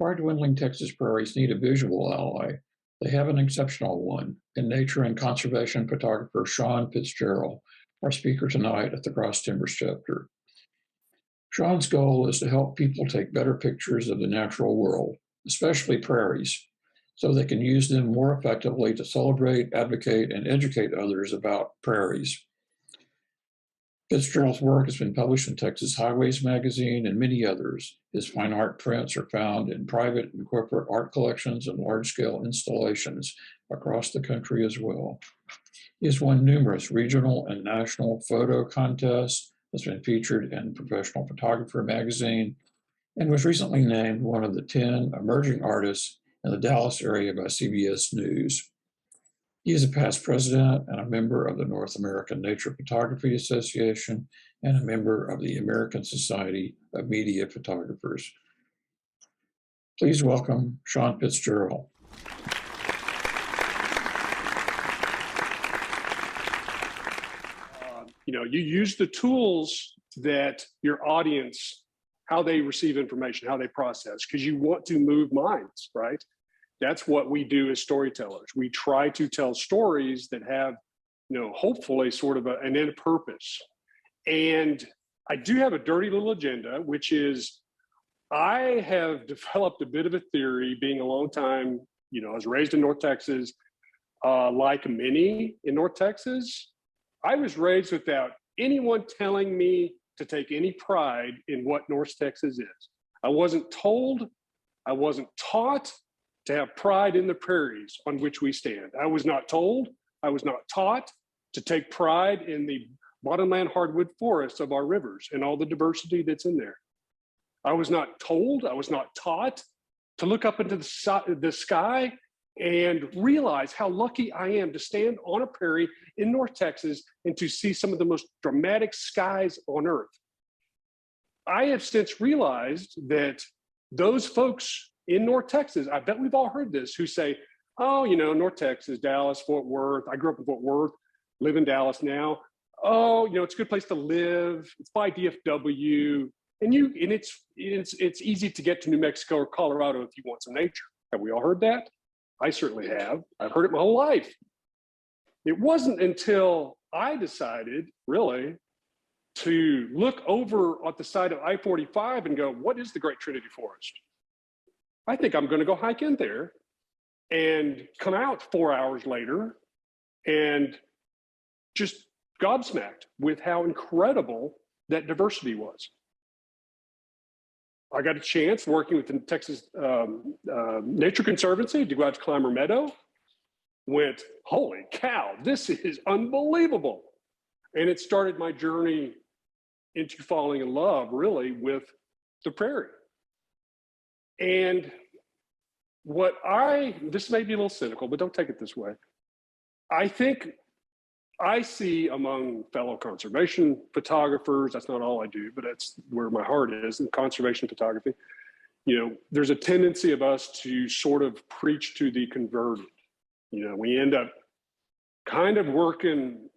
Why dwindling Texas prairies need a visual ally? They have an exceptional one in nature and conservation photographer Sean Fitzgerald, our speaker tonight at the Cross Timbers chapter. Sean's goal is to help people take better pictures of the natural world, especially prairies, so they can use them more effectively to celebrate, advocate, and educate others about prairies. Fitzgerald's work has been published in Texas Highways magazine and many others. His fine art prints are found in private and corporate art collections and large-scale installations across the country as well. He has won numerous regional and national photo contests, has been featured in Professional Photographer magazine, and was recently named one of the 10 emerging artists in the Dallas area by CBS News. He is a past president and a member of the North American Nature Photography Association and a member of the American Society of Media Photographers. Please welcome Sean Fitzgerald. You use the tools that your audience, how they receive information, how they process, because you want to move minds, right? That's what we do as storytellers. We try to tell stories that have, hopefully sort of an end purpose. And I do have a dirty little agenda, which is I have developed a bit of a theory being a long time, I was raised in North Texas, like many in North Texas. I was raised without anyone telling me to take any pride in what North Texas is. I wasn't told, I wasn't taught to have pride in the prairies on which we stand. I was not told, I was not taught to take pride in the bottomland hardwood forests of our rivers and all the diversity that's in there. I was not told, I was not taught to look up into the sky and realize how lucky I am to stand on a prairie in North Texas and to see some of the most dramatic skies on earth. I have since realized that those folks in North Texas, I bet we've all heard this, who say, oh, North Texas, Dallas, Fort Worth. I grew up in Fort Worth, live in Dallas now. Oh, it's a good place to live. It's by DFW. And it's easy to get to New Mexico or Colorado if you want some nature. Have we all heard that? I certainly have. I've heard it my whole life. It wasn't until I decided, really, to look over at the side of I-45 and go, what is the Great Trinity Forest? I think I'm going to go hike in there and come out 4 hours later and just gobsmacked with how incredible that diversity was. I got a chance working with the Texas Nature Conservancy to go out to Climber Meadow. Went, holy cow, this is unbelievable. And it started my journey into falling in love, really, with the prairie. And this may be a little cynical, but don't take it this way. I think I see among fellow conservation photographers, that's not all I do, but that's where my heart is in conservation photography. There's a tendency of us to sort of preach to the converted. We end up kind of working,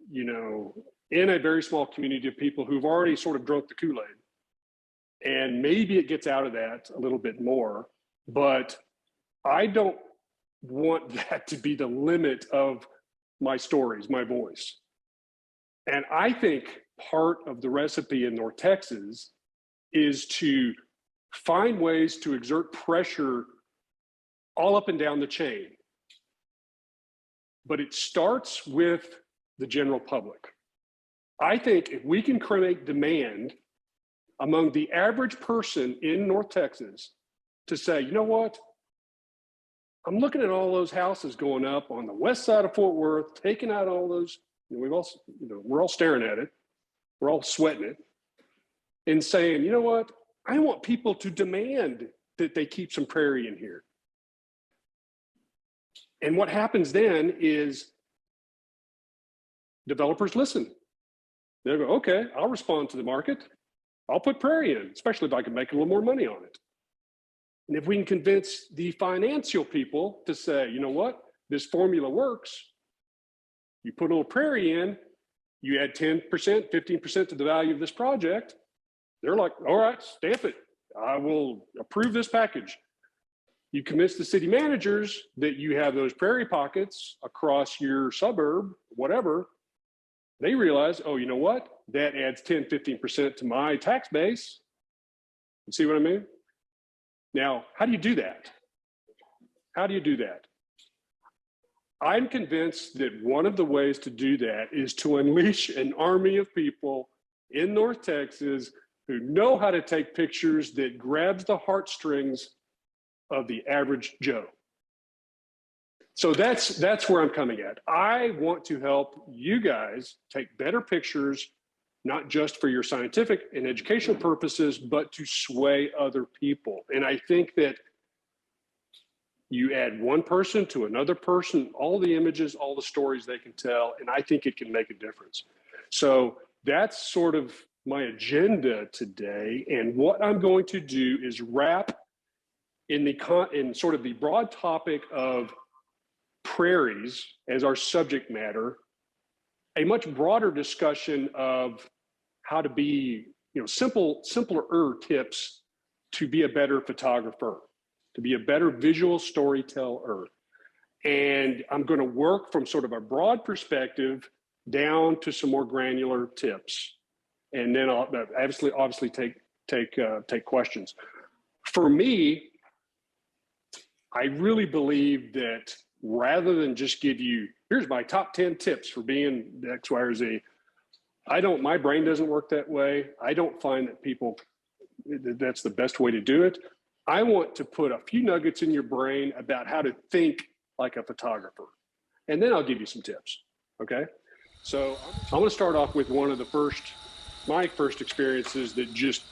in a very small community of people who've already sort of drunk the Kool-Aid. And maybe it gets out of that a little bit more, but I don't want that to be the limit of my stories, my voice. And I think part of the recipe in North Texas is to find ways to exert pressure all up and down the chain. But it starts with the general public. I think if we can create demand among the average person in North Texas to say, you know what? I'm looking at all those houses going up on the west side of Fort Worth, taking out all those, we're all staring at it. We're all sweating it and saying, you know what? I want people to demand that they keep some prairie in here. And what happens then is developers listen. They'll go, okay, I'll respond to the market. I'll put prairie in, especially if I can make a little more money on it. And if we can convince the financial people to say, you know what, this formula works, you put a little prairie in, you add 10%, 15% to the value of this project, they're like, all right, stamp it. I will approve this package. You convince the city managers that you have those prairie pockets across your suburb, whatever. They realize, oh, you know what? That adds 10, 15% to my tax base. You see what I mean? Now, how do you do that? How do you do that? I'm convinced that one of the ways to do that is to unleash an army of people in North Texas who know how to take pictures that grabs the heartstrings of the average Joe. So that's where I'm coming at. I want to help you guys take better pictures, not just for your scientific and educational purposes, but to sway other people. And I think that you add one person to another person, all the images, all the stories they can tell, and I think it can make a difference. So that's sort of my agenda today. And what I'm going to do is wrap in sort of the broad topic of prairies as our subject matter, a much broader discussion of how to be, simpler tips to be a better photographer, to be a better visual storyteller. And I'm going to work from sort of a broad perspective down to some more granular tips. And then I'll obviously take questions. For me, I really believe that rather than just give you, here's my top 10 tips for being X, Y, or Z, my brain doesn't work that way. I don't find that's the best way to do it. I want to put a few nuggets in your brain about how to think like a photographer. And then I'll give you some tips, okay? So I'm gonna start off with one of my first experiences that just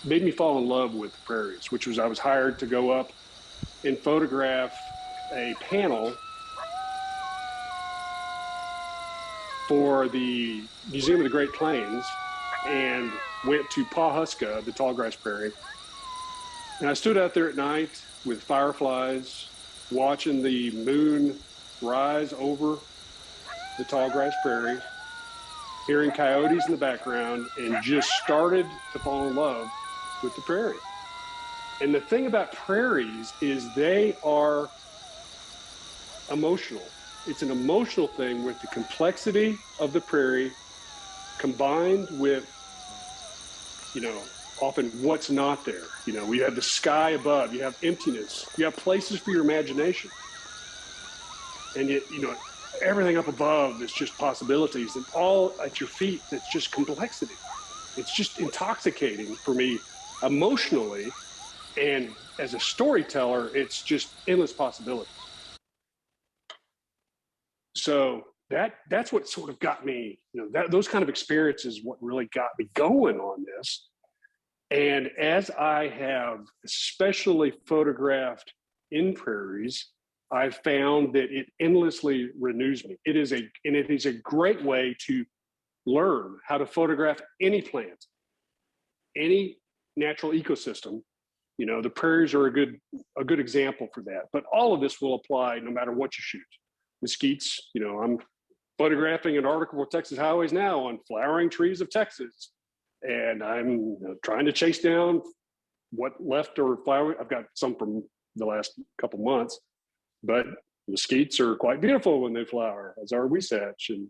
made me fall in love with the prairies, which was I was hired to go up and photograph a panel for the Museum of the Great Plains and went to Pawhuska, the tallgrass prairie. And I stood out there at night with fireflies, watching the moon rise over the tallgrass prairie, hearing coyotes in the background, and just started to fall in love with the prairie. And the thing about prairies is they are emotional. It's an emotional thing with the complexity of the prairie combined with, often what's not there. We have the sky above, you have emptiness, you have places for your imagination. And yet, everything up above is just possibilities, and all at your feet, it's just complexity. It's just intoxicating for me emotionally. And as a storyteller, it's just endless possibilities. So that's what sort of got me, those kind of experiences, what really got me going on this. And as I have especially photographed in prairies, I've found that it endlessly renews me. It is a great way to learn how to photograph any plant, any natural ecosystem. The prairies are a good example for that. But all of this will apply no matter what you shoot. Mesquites, I'm photographing an article for Texas Highways now on flowering trees of Texas. And I'm trying to chase down what left or flower. I've got some from the last couple months, but mesquites are quite beautiful when they flower, as are huisache and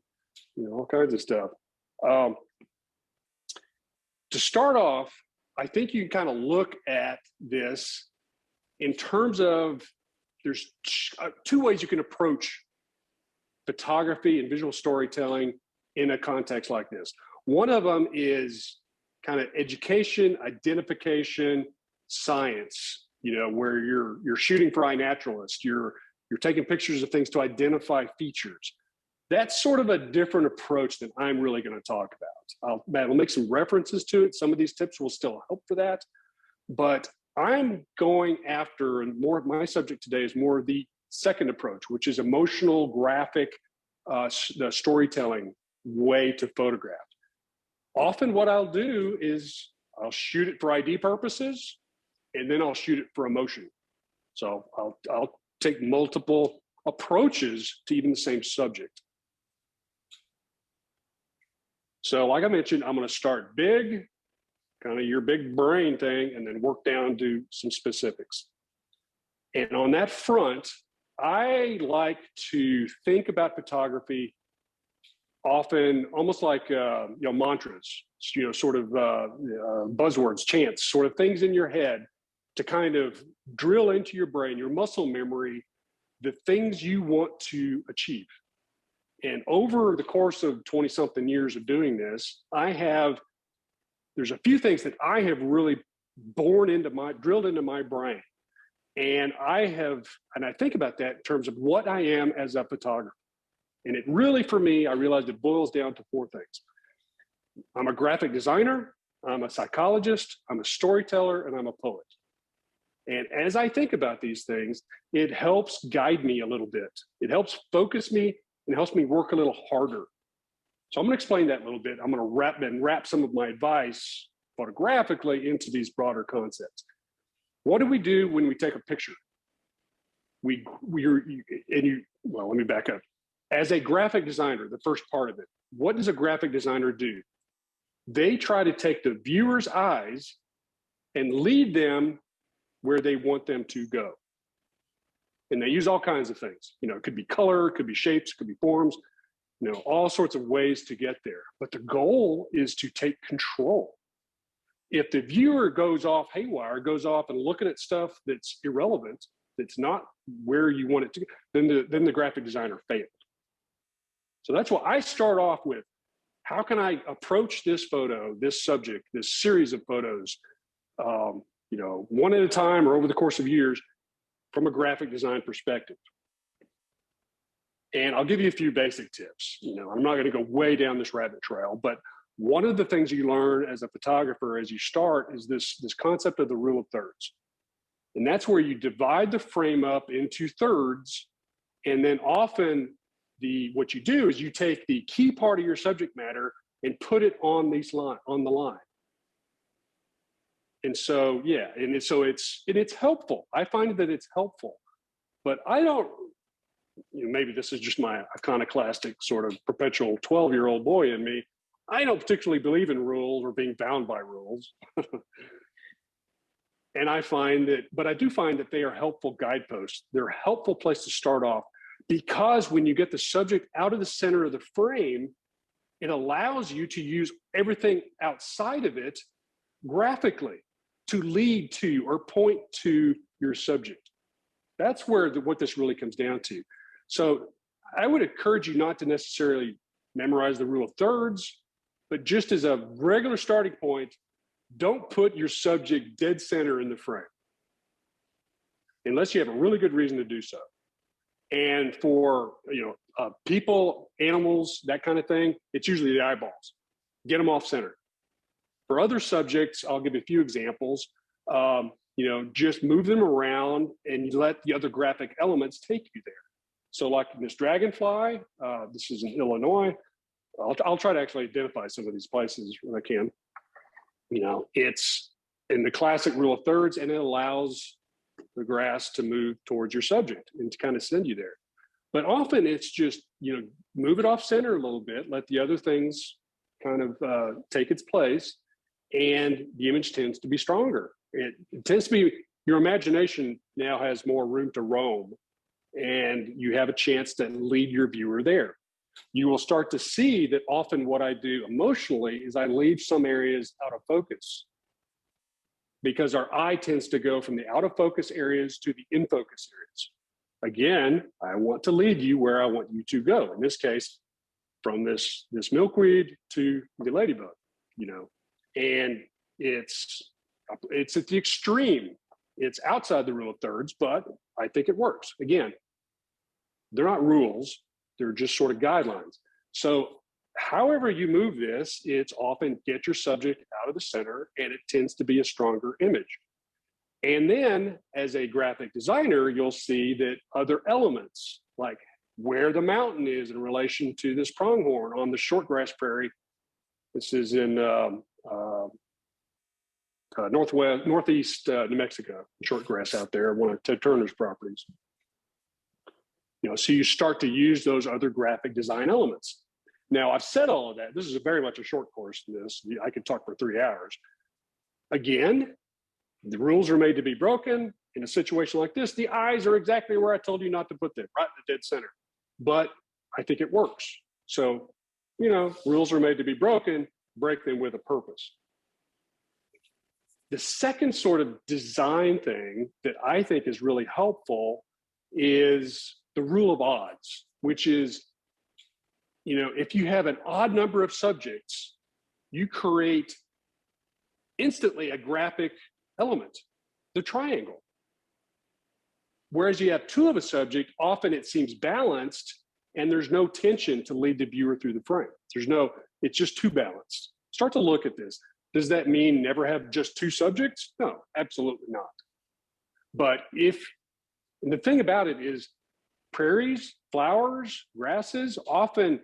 all kinds of stuff. To start off, I think you can kind of look at this in terms of there's two ways you can approach photography and visual storytelling in a context like this. One of them is kind of education, identification, science, where you're shooting for iNaturalist, you're taking pictures of things to identify features. That's sort of a different approach than I'm really going to talk about. I'll make some references to it. Some of these tips will still help for that, but I'm going after, and more of my subject today is more of the second approach, which is emotional graphic the storytelling way to photograph. Often what I'll do is I'll shoot it for ID purposes, and then I'll shoot it for emotion. So I'll take multiple approaches to even the same subject. So like I mentioned, I'm going to start big, kind of your big brain thing, and then work down to some specifics. And on that front, I like to think about photography often almost like mantras, sort of buzzwords, chants, sort of things in your head to kind of drill into your brain, your muscle memory, the things you want to achieve. And over the course of 20 something years of doing this, there's a few things that I have really drilled into my brain. And I think about that in terms of what I am as a photographer. And it really, for me, I realized it boils down to four things. I'm a graphic designer, I'm a psychologist, I'm a storyteller, and I'm a poet. And as I think about these things, it helps guide me a little bit. It helps focus me and helps me work a little harder. So I'm going to explain that a little bit. I'm going to wrap some of my advice photographically into these broader concepts. What do we do when we take a picture? Let me back up. As a graphic designer, the first part of it, what does a graphic designer do? They try to take the viewer's eyes and lead them where they want them to go. And they use all kinds of things. It could be color, it could be shapes, it could be forms, all sorts of ways to get there. But the goal is to take control. If the viewer goes off haywire, goes off and looking at stuff that's irrelevant, that's not where you want it to go, then the graphic designer failed. So that's what I start off with. How can I approach this photo, this subject, this series of photos, one at a time or over the course of years from a graphic design perspective? And I'll give you a few basic tips. I'm not going to go way down this rabbit trail, but one of the things you learn as a photographer as you start is this concept of the rule of thirds. And that's where you divide the frame up into thirds, and then often what you do is you take the key part of your subject matter and put it on the line. And so, it's helpful. I find that it's helpful, but I don't, maybe this is just my iconoclastic sort of perpetual 12-year-old boy in me. I don't particularly believe in rules or being bound by rules. And I do find that they are helpful guideposts. They're a helpful place to start off, because when you get the subject out of the center of the frame, it allows you to use everything outside of it graphically to lead to or point to your subject. That's what this really comes down to. So I would encourage you not to necessarily memorize the rule of thirds, but just as a regular starting point, don't put your subject dead center in the frame unless you have a really good reason to do so. And for people, animals, that kind of thing, it's usually the eyeballs. Get them off center. For other subjects, I'll give you a few examples. Just move them around and let the other graphic elements take you there. So like this dragonfly, this is in Illinois. I'll try to actually identify some of these places when I can. It's in the classic rule of thirds, and it allows the grass to move towards your subject and to kind of send you there. But often it's just, move it off center a little bit, let the other things kind of take its place, and the image tends to be stronger. It tends to be, your imagination now has more room to roam, and you have a chance to lead your viewer there. You will start to see that often what I do emotionally is I leave some areas out of focus, because our eye tends to go from the out of focus areas to the in focus areas. Again, I want to lead you where I want you to go. In this case, from this milkweed to the ladybug, and it's at the extreme. It's outside the rule of thirds, but I think it works. Again, they're not rules. They're just sort of guidelines. So however you move this, it's often get your subject out of the center, and it tends to be a stronger image. And then as a graphic designer, you'll see that other elements, like where the mountain is in relation to this pronghorn on the shortgrass prairie. This is in northeast New Mexico, shortgrass out there, one of Ted Turner's properties. So you start to use those other graphic design elements. Now, I've said all of that. This is very much a short course in this. I could talk for 3 hours. Again, The rules are made to be broken. In a situation like this, the eyes are exactly where I told you not to put them, right in the dead center. But I think it works. So, rules are made to be broken, break them with a purpose. The second sort of design thing that I think is really helpful is the rule of odds, which is, if you have an odd number of subjects, you create instantly a graphic element, the triangle. Whereas you have two of a subject, often it seems balanced and there's no tension to lead the viewer through the frame. It's just too balanced. Start to look at this. Does that mean never have just two subjects? No, absolutely not. But and the thing about it is prairies, flowers, grasses, often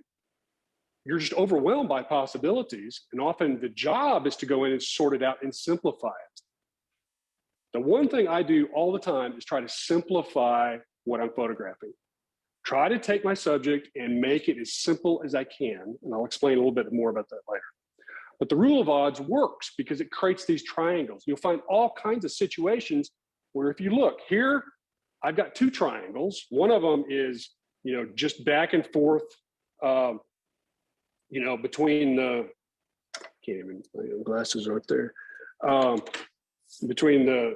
you're just overwhelmed by possibilities. And often the job is to go in and sort it out and simplify it. The one thing I do all the time is try to simplify what I'm photographing. Try to take my subject and make it as simple as I can. And I'll explain a little bit more about that later. But the rule of odds works because it creates these triangles. You'll find all kinds of situations where if you look here, I've got two triangles. One of them is, just back and forth, between the, can't even, glasses aren't there. Between the,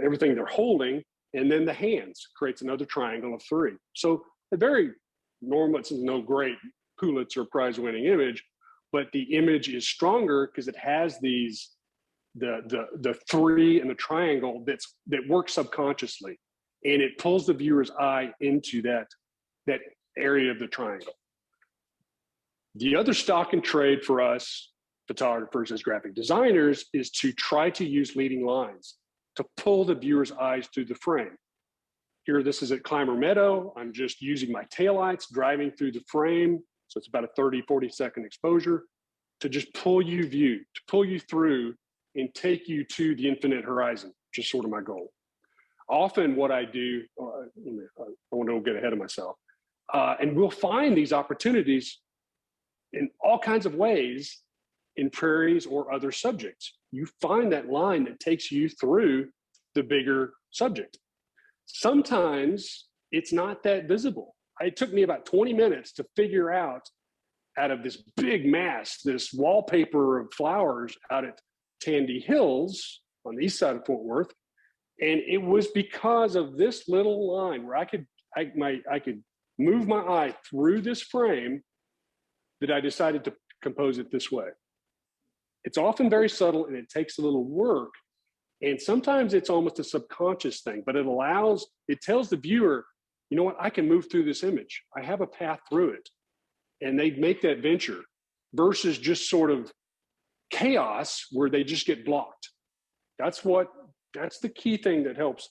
everything they're holding, and then the hands creates another triangle of three. So a very normal, it's no great Pulitzer Prize winning image, but the image is stronger because it has these, the three and the triangle that works subconsciously, and it pulls the viewer's eye into that area of the triangle. The other stock and trade for us photographers as graphic designers is to try to use leading lines to pull the viewer's eyes through the frame. Here, this is at Climber Meadow. I'm just using my taillights, driving through the frame. So it's about a 30, 40-second exposure to just pull you through and take you to the infinite horizon, which is sort of my goal. Often what I do, I want to get ahead of myself, and we'll find these opportunities in all kinds of ways in prairies or other subjects. You find that line that takes you through the bigger subject. Sometimes it's not that visible. It took me about 20 minutes to figure out of this big mass, this wallpaper of flowers out at Tandy Hills on the east side of Fort Worth. And it was because of this little line where I could move my eye through this frame that I decided to compose it this way. It's often very subtle and it takes a little work. And sometimes it's almost a subconscious thing, but it tells the viewer, you know what, I can move through this image. I have a path through it. And they make that venture versus just sort of chaos where they just get blocked. That's the key thing that helps,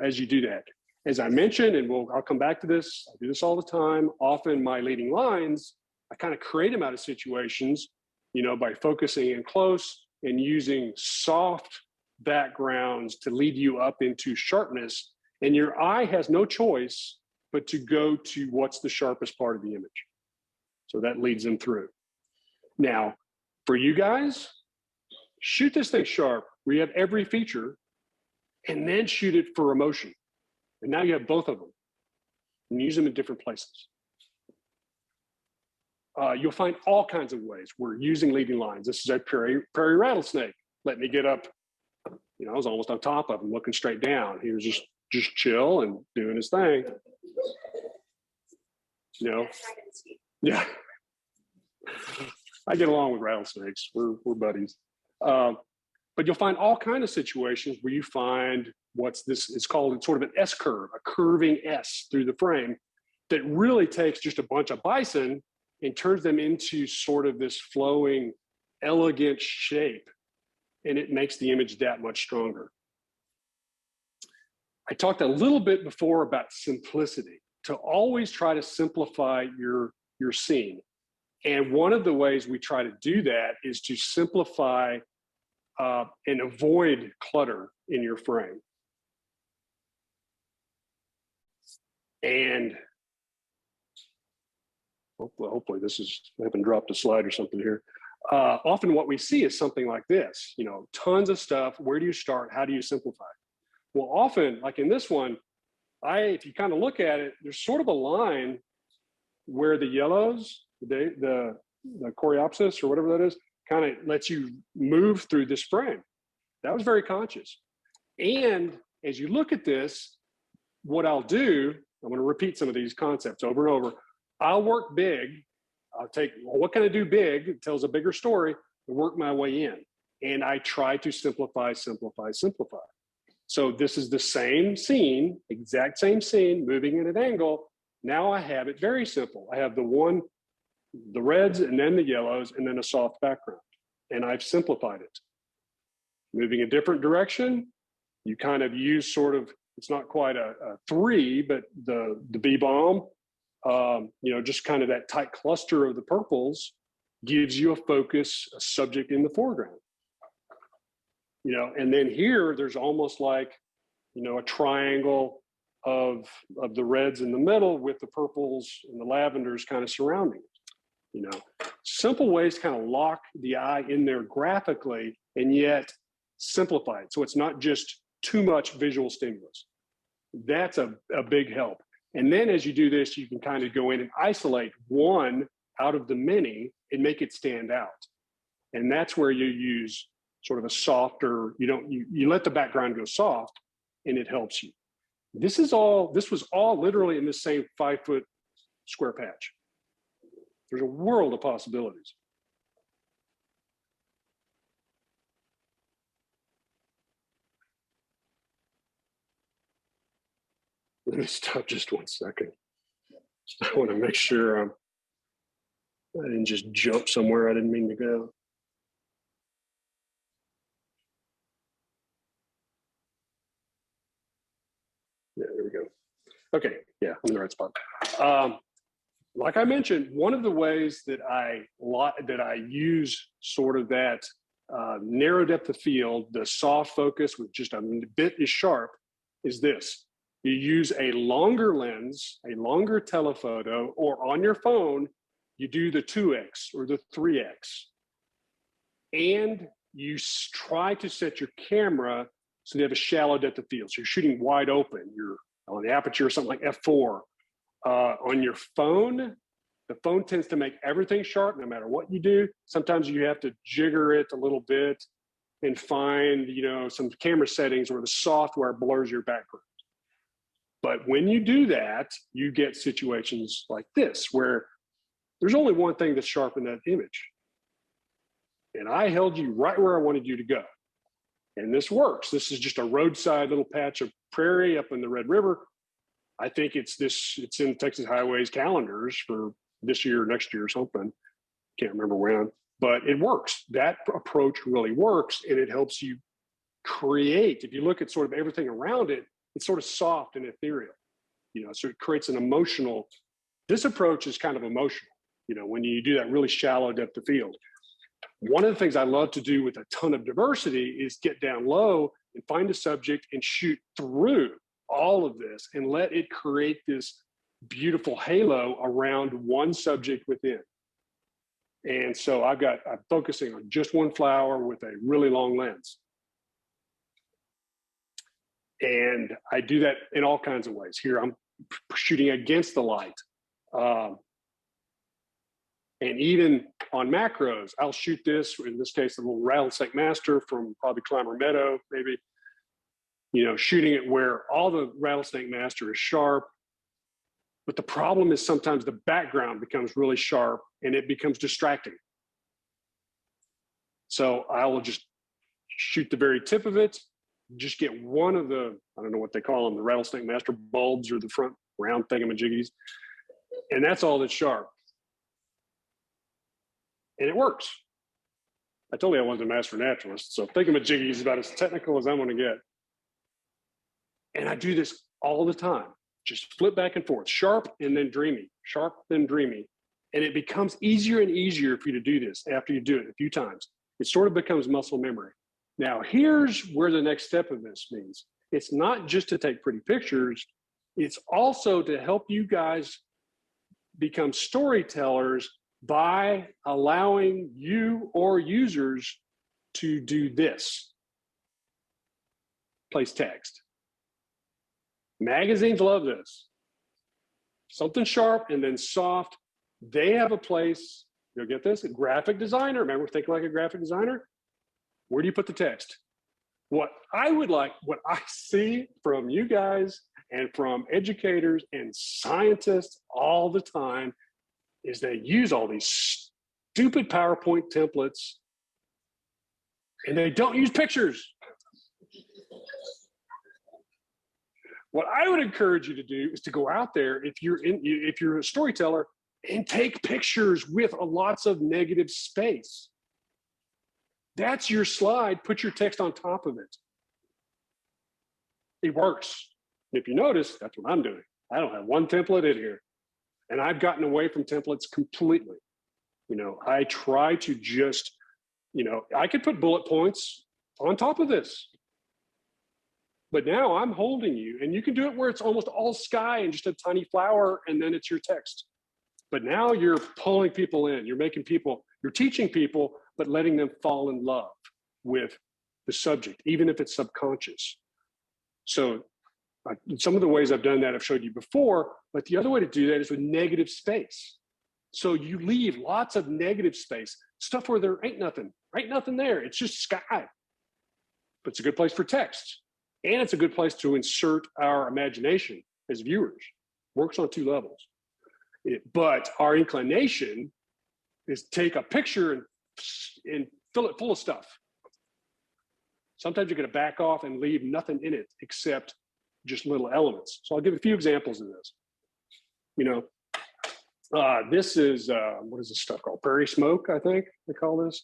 as you do that. As I mentioned, and I'll come back to this, I do this all the time. Often my leading lines, I kind of create them out of situations, by focusing in close and using soft backgrounds to lead you up into sharpness. And your eye has no choice but to go to what's the sharpest part of the image. So that leads them through. Now, for you guys, shoot this thing sharp where you have every feature and then shoot it for emotion. And now you have both of them and use them in different places. You'll find all kinds of ways we're using leading lines. This is a prairie rattlesnake. Let me get up. I was almost on top of him, looking straight down. He was just chill and doing his thing. Yeah. I get along with rattlesnakes. We're buddies. But you'll find all kinds of situations where you find it's called sort of an S curve, a curving S through the frame that really takes just a bunch of bison and turns them into sort of this flowing, elegant shape. And it makes the image that much stronger. I talked a little bit before about simplicity, to always try to simplify your scene. And one of the ways we try to do that is to simplify and avoid clutter in your frame. And hopefully I haven't dropped a slide or something here. often what we see is something like this, tons of stuff. Where do you start? How do you simplify? Well, often, like in this one, if you kind of look at it, there's sort of a line where the yellows, the coreopsis or whatever that is, kind of lets you move through this frame. That was very conscious. And as you look at this, what I'll do, I'm going to repeat some of these concepts over and over. I'll work big. I'll take, well, what can I do big? It tells a bigger story and work my way in. And I try to simplify, simplify, simplify. So this is the same scene, exact same scene, moving at an angle. Now I have it very simple. I have the reds and then the yellows and then a soft background. And I've simplified it. Moving a different direction, you kind of use sort of, it's not quite a 3, but the B-bomb, just kind of that tight cluster of the purples gives you a focus, a subject in the foreground. And then here, there's almost like, a triangle of the reds in the middle with the purples and the lavenders kind of surrounding it. Simple ways to kind of lock the eye in there graphically and yet simplify it. So it's not just too much visual stimulus. That's a big help. And then as you do this, you can kind of go in and isolate one out of the many and make it stand out. And that's where you use sort of a softer, you let the background go soft and it helps you. This was all literally in the same 5-foot square patch. There's a world of possibilities. Let me stop just 1 second. I want to make sure I didn't just jump somewhere I didn't mean to go. Yeah, there we go. Okay, yeah, I'm in the right spot. Like I mentioned, one of the ways that I use sort of that narrow depth of field, the soft focus with just a bit is sharp, is this. You use a longer lens, a longer telephoto, or on your phone, you do the 2x or the 3x. And you try to set your camera so you have a shallow depth of field. So you're shooting wide open. You're on the aperture or something like f4. On your phone, the phone tends to make everything sharp no matter what you do. Sometimes you have to jigger it a little bit and find, some camera settings where the software blurs your background. But when you do that, you get situations like this, where there's only one thing that's sharp in that image. And I held you right where I wanted you to go. And this works. This is just a roadside little patch of prairie up in the Red River. I think it's in Texas Highways calendars for this year, next year or something. Can't remember when, but it works. That approach really works, and it helps you create. If you look at sort of everything around it, it's sort of soft and ethereal, so it creates an emotional, this approach is kind of emotional, when you do that really shallow depth of field. One of the things I love to do with a ton of diversity is get down low and find a subject and shoot through all of this and let it create this beautiful halo around one subject within. And so I'm focusing on just one flower with a really long lens. And I do that in all kinds of ways. Here I'm shooting against the light. And even on macros, I'll shoot this, in this case, a little rattlesnake master from probably Climber Meadow, maybe, shooting it where all the rattlesnake master is sharp. But the problem is sometimes the background becomes really sharp and it becomes distracting. So I will just shoot the very tip of it, just get one of the, I don't know what they call them, the rattlesnake master bulbs or the front round thingamajiggies. And that's all that's sharp. And it works. I told you I wasn't a master naturalist, so thingamajiggy is about as technical as I'm going to get. And I do this all the time. Just flip back and forth, sharp and then dreamy, sharp then dreamy. And it becomes easier and easier for you to do this after you do it a few times. It sort of becomes muscle memory. Now, here's where the next step of this means. It's not just to take pretty pictures. It's also to help you guys become storytellers by allowing you or users to do this. Place text. Magazines love this. Something sharp and then soft. They have a place, you'll get this, a graphic designer. Remember, think like a graphic designer? Where do you put the text? What I would like, what I see from you guys and from educators and scientists all the time is they use all these stupid PowerPoint templates and they don't use pictures. What I would encourage you to do is to go out there if you're a storyteller and take pictures with lots of negative space. That's your slide. Put your text on top of it. It works. If you notice, that's what I'm doing. I don't have one template in here. And I've gotten away from templates completely. You know, I try to just, you know, I could put bullet points on top of this. But now I'm holding you, and you can do it where it's almost all sky and just a tiny flower, and then it's your text. But now you're pulling people in. You're making people, you're teaching people, but letting them fall in love with the subject, even if it's subconscious. So some of the ways I've done that I've showed you before, but the other way to do that is with negative space. So you leave lots of negative space, stuff where there ain't nothing there. It's just sky. But it's a good place for text. And it's a good place to insert our imagination as viewers. Works on two levels. But our inclination is take a picture and fill it full of stuff. Sometimes you're going to back off and leave nothing in it except just little elements. So I'll give a few examples of this. You know, this is, what is this stuff called? Prairie smoke, I think they call this.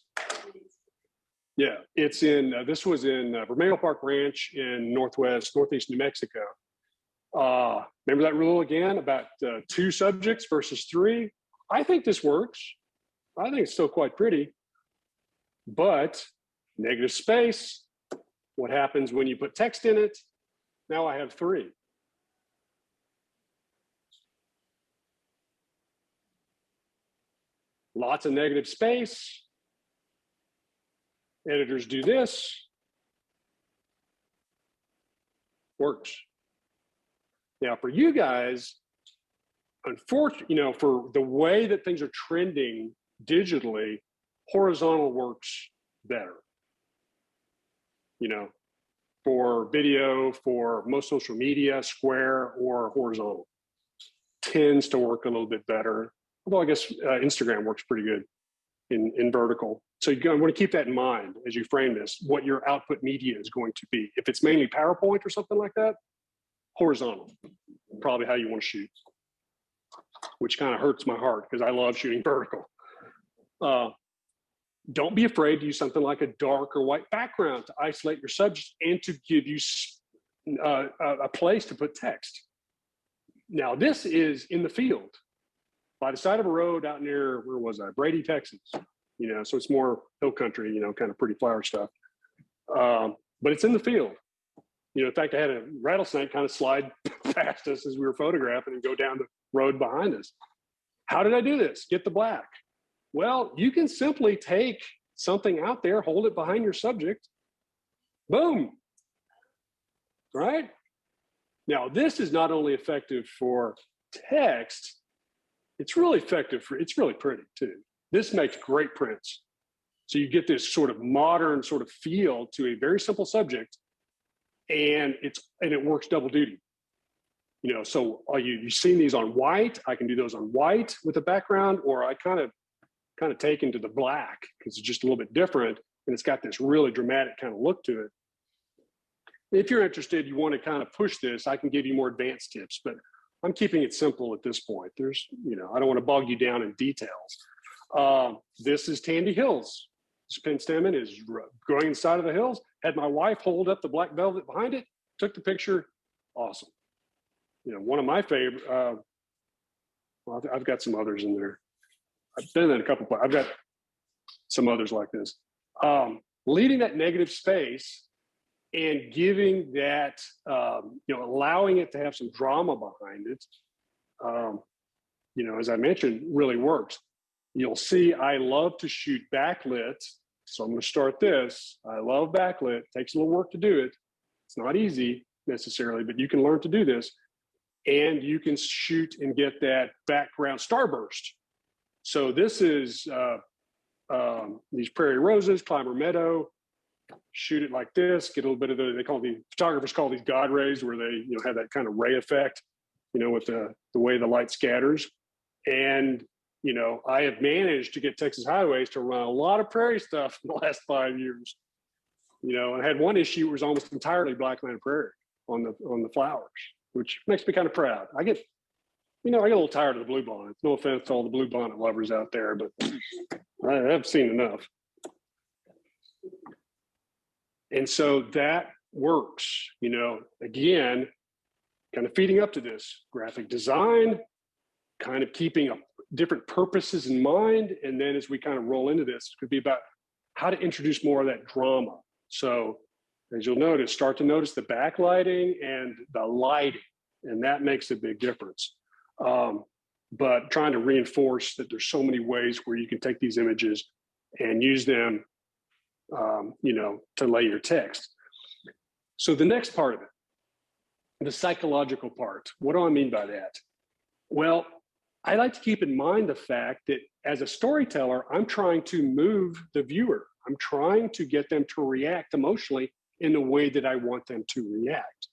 Yeah, it's in, this was in Vermejo Park Ranch in northeast New Mexico. Remember that rule again about 2 subjects versus 3? I think this works. I think it's still quite pretty, but negative space, what happens when you put text in it? Now I have 3. Lots of negative space. Editors do this. Works. Now for you guys, unfortunately, you know, for the way that things are trending digitally, horizontal works better. You know, for video, for most social media, square or horizontal tends to work a little bit better. Although I guess Instagram works pretty good in vertical. So you want to keep that in mind as you frame this, what your output media is going to be. If it's mainly PowerPoint or something like that, horizontal, probably how you want to shoot, which kind of hurts my heart because I love shooting vertical. Don't be afraid to use something like a dark or white background to isolate your subject and to give you a place to put text. Now, this is in the field by the side of a road out near, where was I? Brady, Texas. You know, so it's more hill country, you know, kind of pretty flower stuff. But it's in the field. You know, in fact, I had a rattlesnake kind of slide past us as we were photographing and go down the road behind us. How did I do this? Get the black. Well, you can simply take something out there, hold it behind your subject, boom, right? Now, this is not only effective for text, it's really effective for, it's really pretty too. This makes great prints. So you get this sort of modern sort of feel to a very simple subject, and it works double duty. You know, so you've seen these on white. I can do those on white with a background, or I kind of take into the black because it's just a little bit different, and it's got this really dramatic kind of look to it. If you're interested, you want to kind of push this, I can give you more advanced tips, but I'm keeping it simple at this point. There's, you know, I don't want to bog you down in details. This is Tandy Hills. This penstemon is growing inside of the hills. Had my wife hold up the black velvet behind it, took the picture. Awesome. You know, one of my favorite, well, I've got some others in there. I've done that a couple of, I've got some others like this. Leaving that negative space and giving that, you know, allowing it to have some drama behind it, you know, as I mentioned, really works. You'll see I love to shoot backlit. So I'm going to start this. I love backlit. It takes a little work to do it. It's not easy necessarily, but you can learn to do this. And you can shoot and get that background starburst. So this is these prairie roses, climber meadow. Shoot it like this, get a little bit of photographers call these God rays, where they have that kind of ray effect, with the way the light scatters. And I have managed to get Texas Highways to run a lot of prairie stuff in the last 5 years. I had one issue it was almost entirely blackland prairie on the flowers, which makes me kind of proud. I get a little tired of the blue bonnet. No offense to all the blue bonnet lovers out there, but I've seen enough. And so that works, again, kind of feeding up to this graphic design, kind of keeping different purposes in mind. And then as we kind of roll into this, it could be about how to introduce more of that drama. So as you'll notice, start to notice the backlighting and the lighting, and that makes a big difference. But trying to reinforce that there's so many ways where you can take these images and use them to lay your text. So the next part of it, the psychological part, what do I mean by that? Well, I like to keep in mind the fact that as a storyteller, I'm trying to move the viewer. I'm trying to get them to react emotionally in the way that I want them to react.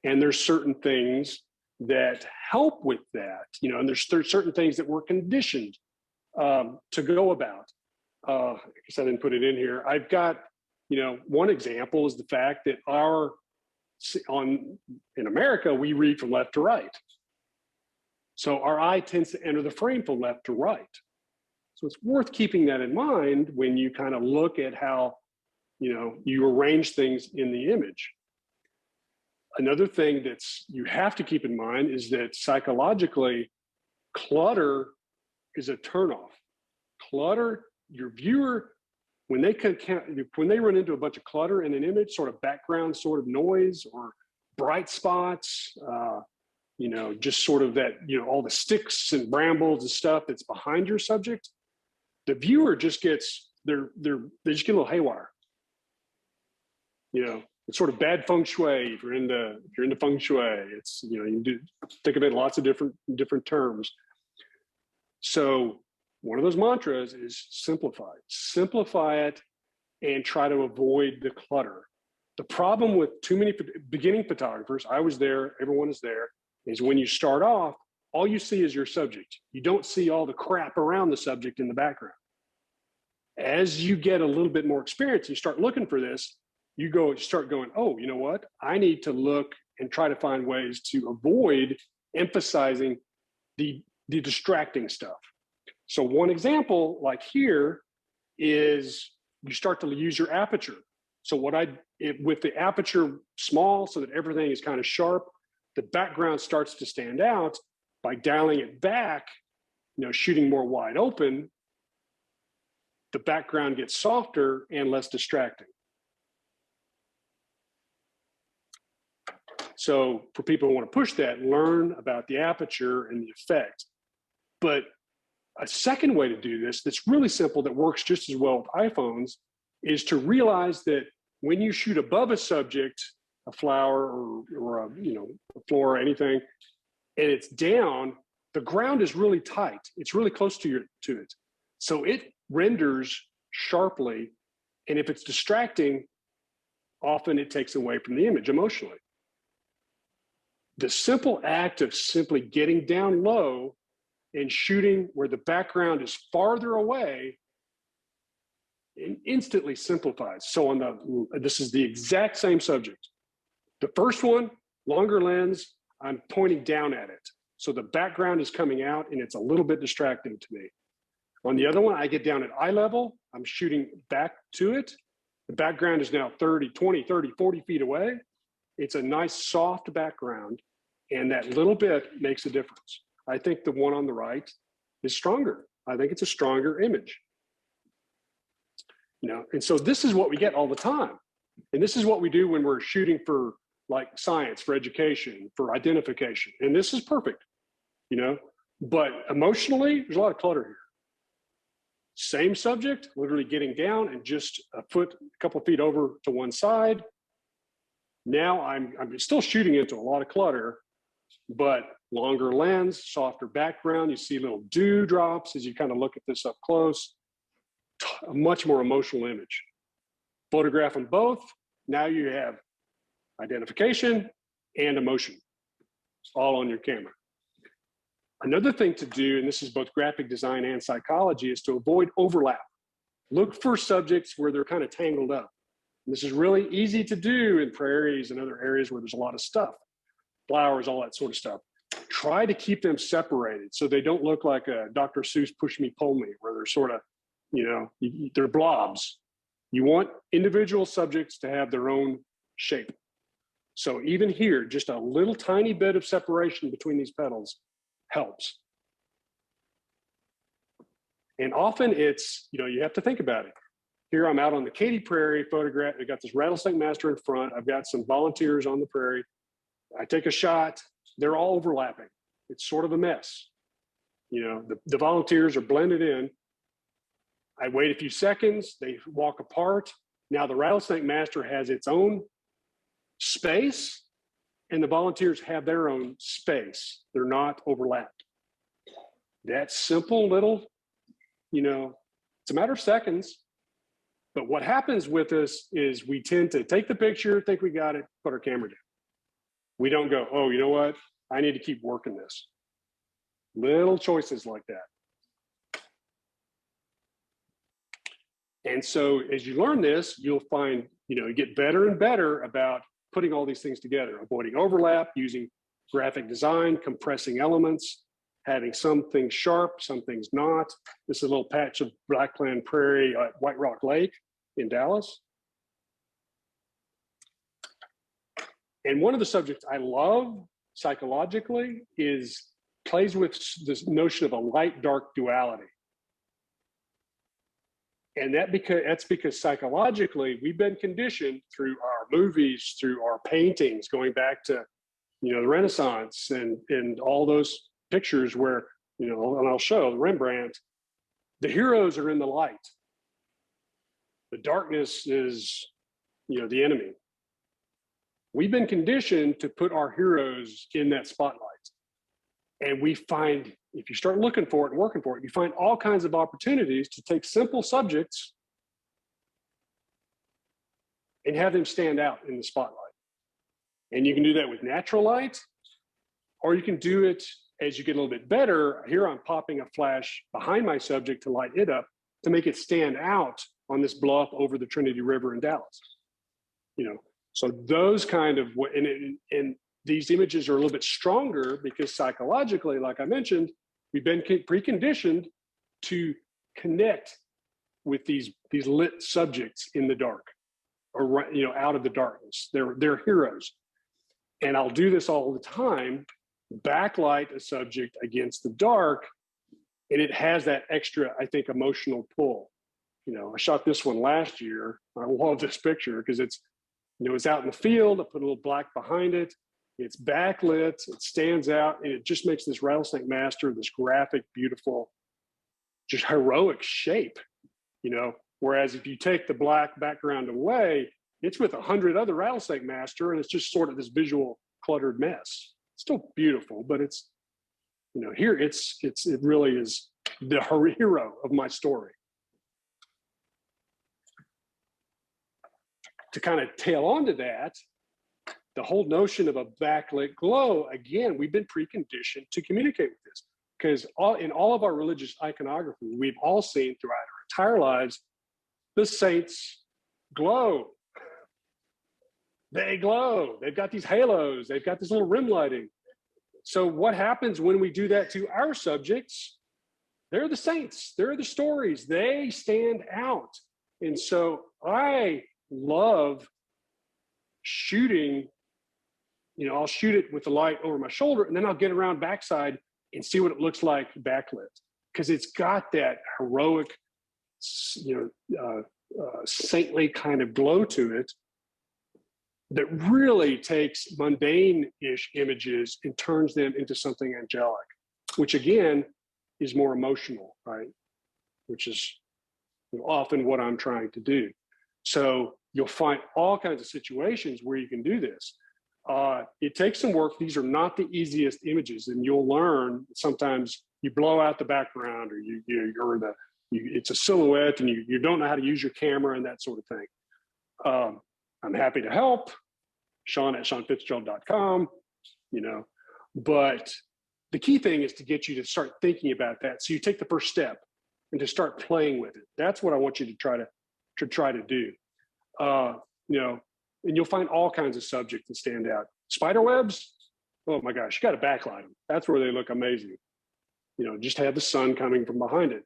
And there's certain things that help with that, and there's certain things that we're conditioned to go about. I guess I didn't put it in here. I've got, one example is the fact that in America, we read from left to right. So our eye tends to enter the frame from left to right. So it's worth keeping that in mind when you kind of look at how, you arrange things in the image. Another thing you have to keep in mind is that psychologically, clutter is a turnoff. Clutter, your viewer, when they run into a bunch of clutter in an image, sort of background sort of noise or bright spots, just sort of that, all the sticks and brambles and stuff that's behind your subject, the viewer just gets, they just get a little haywire. It's sort of bad feng shui if you're into feng shui. It's, you think of it in lots of different terms. So one of those mantras is simplify. Simplify it and try to avoid the clutter. The problem with too many beginning photographers, I was there, everyone is there, is when you start off, all you see is your subject. You don't see all the crap around the subject in the background. As you get a little bit more experience, you start looking for this, you start going, oh, you know what? I need to look and try to find ways to avoid emphasizing the distracting stuff. So one example like here is you start to use your aperture. So with the aperture small so that everything is kind of sharp, the background starts to stand out. By dialing it back, shooting more wide open, the background gets softer and less distracting. So for people who want to push that, learn about the aperture and the effect. But a second way to do this that's really simple that works just as well with iPhones is to realize that when you shoot above a subject, a flower or a floor or anything, and it's down, the ground is really tight. It's really close to it. So it renders sharply. And if it's distracting, often it takes away from the image emotionally. The simple act of simply getting down low and shooting where the background is farther away, it instantly simplifies. So this is the exact same subject. The first one, longer lens, I'm pointing down at it. So the background is coming out and it's a little bit distracting to me. On the other one, I get down at eye level, I'm shooting back to it. The background is now 30, 20, 30, 40 feet away. It's a nice soft background, and that little bit makes a difference. I think the one on the right is stronger. I think it's a stronger image. And so this is what we get all the time. And this is what we do when we're shooting for like science, for education, for identification. And this is perfect, but emotionally, there's a lot of clutter here. Same subject, literally getting down and just a couple feet over to one side. Now I'm still shooting into a lot of clutter, but longer lens, softer background. You see little dewdrops as you kind of look at this up close. A much more emotional image. Photograph them both. Now you have identification and emotion all on your camera. Another thing to do, and this is both graphic design and psychology, is to avoid overlap. Look for subjects where they're kind of tangled up. And this is really easy to do in prairies and other areas where there's a lot of stuff, flowers, all that sort of stuff. Try to keep them separated so they don't look like a Dr. Seuss push me, pull me, where they're sort of, they're blobs. You want individual subjects to have their own shape. So even here, just a little tiny bit of separation between these petals helps. And often it's, you have to think about it. Here I'm out on the Katy Prairie photograph. I got this rattlesnake master in front. I've got some volunteers on the prairie. I take a shot. They're all overlapping. It's sort of a mess. The volunteers are blended in. I wait a few seconds. They walk apart. Now the rattlesnake master has its own space, and the volunteers have their own space. They're not overlapped. That simple little, it's a matter of seconds. But what happens with us is we tend to take the picture, think we got it, put our camera down. We don't go, oh, you know what? I need to keep working this. Little choices like that. And so as you learn this, you'll find, you get better and better about putting all these things together, avoiding overlap, using graphic design, compressing elements, having some things sharp, some things not. This is a little patch of Blackland Prairie at White Rock Lake in Dallas. And one of the subjects I love psychologically plays with this notion of a light-dark duality. And that's because psychologically, we've been conditioned through our movies, through our paintings, going back to, the Renaissance and all those pictures where, and I'll show Rembrandt, the heroes are in the light. The darkness is, the enemy. We've been conditioned to put our heroes in that spotlight. And we find, if you start looking for it and working for it, you find all kinds of opportunities to take simple subjects and have them stand out in the spotlight. And you can do that with natural light, or you can do it as you get a little bit better. Here I'm popping a flash behind my subject to light it up to make it stand out on this bluff over the Trinity River in Dallas. So those kind of, and these images are a little bit stronger because psychologically, like I mentioned, we've been preconditioned to connect with these lit subjects in the dark, or out of the darkness. They're heroes, and I'll do this all the time. Backlight a subject against the dark, and it has that extra, I think, emotional pull. I shot this one last year. I love this picture because it's out in the field. I put a little black behind it. It's backlit, it stands out, and it just makes this rattlesnake master, this graphic, beautiful, just heroic shape, Whereas if you take the black background away, it's with 100 other rattlesnake master, and it's just sort of this visual cluttered mess. It's still beautiful, but it's, here it really is the hero of my story. To kind of tail onto that, the whole notion of a backlit glow, again, we've been preconditioned to communicate with this, because in all of our religious iconography, we've all seen throughout our entire lives, the saints glow. They glow. They've got these halos. They've got this little rim lighting. So what happens when we do that to our subjects? They're the saints. They're the stories. They stand out. And so I love shooting. I'll shoot it with the light over my shoulder, and then I'll get around backside and see what it looks like backlit, because it's got that heroic, saintly kind of glow to it that really takes mundane-ish images and turns them into something angelic, which again is more emotional, right? Which is often what I'm trying to do. So you'll find all kinds of situations where you can do this. It takes some work. These are not the easiest images, and you'll learn sometimes you blow out the background, or it's a silhouette, and you don't know how to use your camera and that sort of thing. I'm happy to help. Sean at SeanFitzgerald.com, but the key thing is to get you to start thinking about that. So you take the first step and to start playing with it. That's what I want you to try to do. And you'll find all kinds of subjects that stand out. Spider webs, oh my gosh, you got to backlight them. That's where they look amazing. Just have the sun coming from behind it.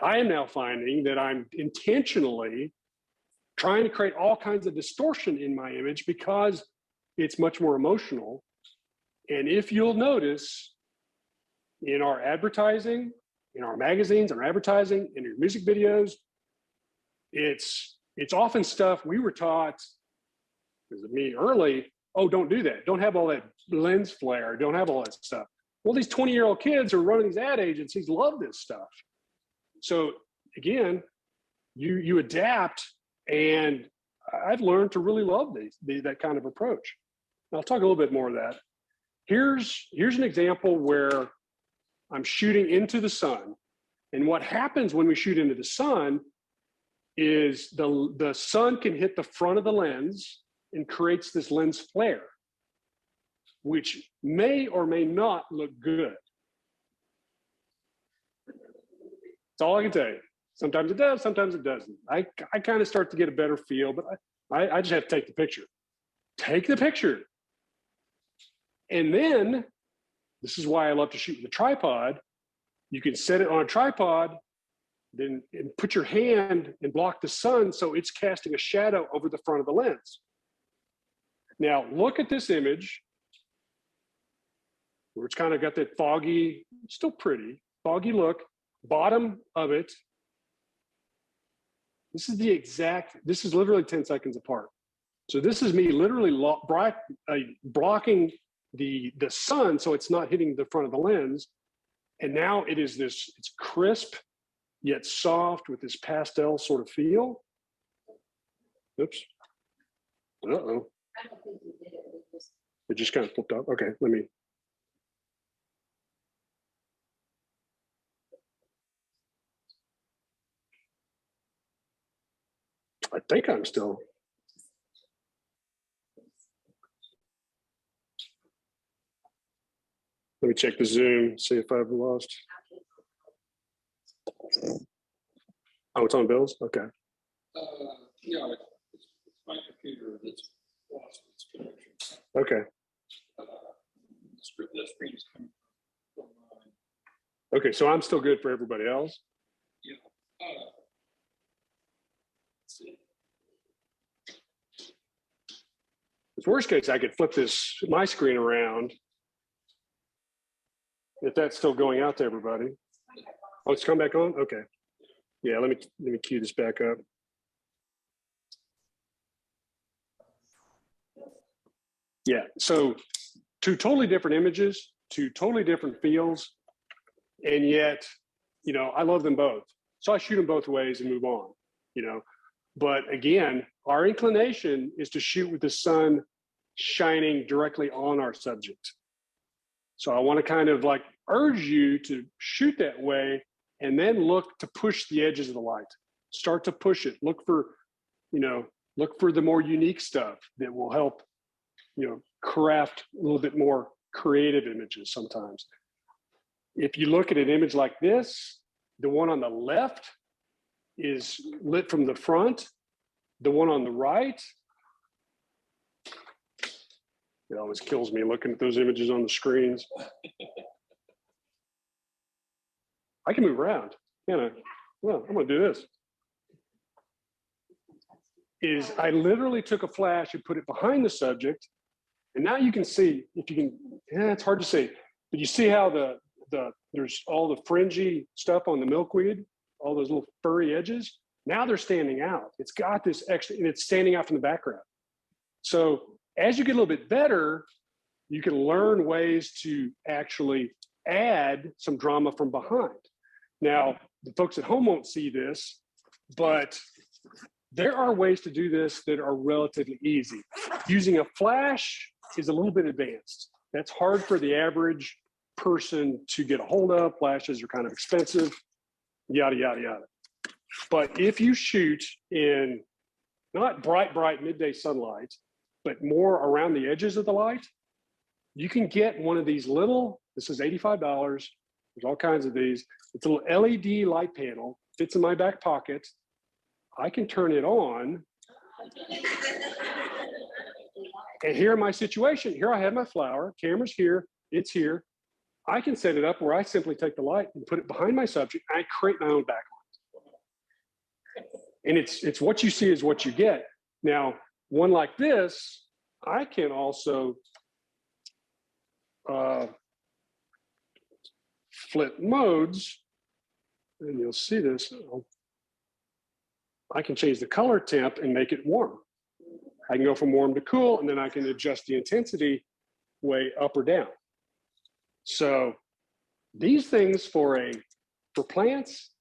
I am now finding that I'm intentionally trying to create all kinds of distortion in my image because it's much more emotional. And if you'll notice, in our advertising, in our magazines, our advertising, in your music videos, it's often stuff we were taught, because of me early, oh, don't do that. Don't have all that lens flare. Don't have all that stuff. Well, these 20-year-old kids who are running these ad agencies love this stuff. So again, you adapt, and I've learned to really love that kind of approach. And I'll talk a little bit more of that. Here's an example where I'm shooting into the sun. And what happens when we shoot into the sun is the sun can hit the front of the lens and creates this lens flare, which may or may not look good. That's all I can tell you. Sometimes it does, sometimes it doesn't. I kind of start to get a better feel, but I just have to take the picture. Take the picture. And then, this is why I love to shoot with a tripod. You can set it on a tripod, then and put your hand and block the sun so it's casting a shadow over the front of the lens. Now, look at this image where it's kind of got that foggy, still pretty, foggy look, bottom of it. This is literally 10 seconds apart. So this is me literally blocking the sun so it's not hitting the front of the lens. And now it's crisp, yet soft with this pastel sort of feel. Oops. Uh-oh. I don't think you did it. It just kind of flipped up. Okay, let me. I think I'm still. Let me check the Zoom, see if I've lost. Oh, it's on Bill's? Okay. Yeah, it's my computer that's lost its connection. Okay. The screen is coming from mine. Okay, so I'm still good for everybody else? Yeah. Let's see. It's worst case, I could flip my screen around. If that's still going out to everybody. Oh, it's come back on? Okay. Yeah, let me cue this back up. Yeah, so two totally different images, two totally different feels, and yet, I love them both. So I shoot them both ways and move on, But again, our inclination is to shoot with the sun shining directly on our subject. So I want to kind of like urge you to shoot that way and then look to push the edges of the light. Start to push it. Look for the more unique stuff that will help, craft a little bit more creative images sometimes. If you look at an image like this, the one on the left is lit from the front. The one on the right, it always kills me looking at those images on the screens. I can move around, can't I? Well, I'm gonna do this. I literally took a flash and put it behind the subject, and now you can see, it's hard to see, but you see how there's all the fringy stuff on the milkweed, all those little furry edges. Now they're standing out. It's got this extra, and it's standing out from the background. So as you get a little bit better, you can learn ways to actually add some drama from behind. Now, the folks at home won't see this, But there are ways to do this that are relatively easy. Using a flash is a little bit advanced. That's hard for the average person to get a hold of. Flashes are kind of expensive, yada, yada, yada. But if you shoot in not bright, bright midday sunlight, but more around the edges of the light, you can get one of these little, this is $85. There's all kinds of these. It's a little LED light panel, fits in my back pocket. I can turn it on. And here in my situation, here I have my flower, camera's here, it's here. I can set it up where I simply take the light and put it behind my subject. I create my own backlight. And it's what you see is what you get. Now, one like this, I can also flip modes, and you'll see this. I can change the color temp and make it warm. I can go from warm to cool, and then I can adjust the intensity way up or down. So these things for plants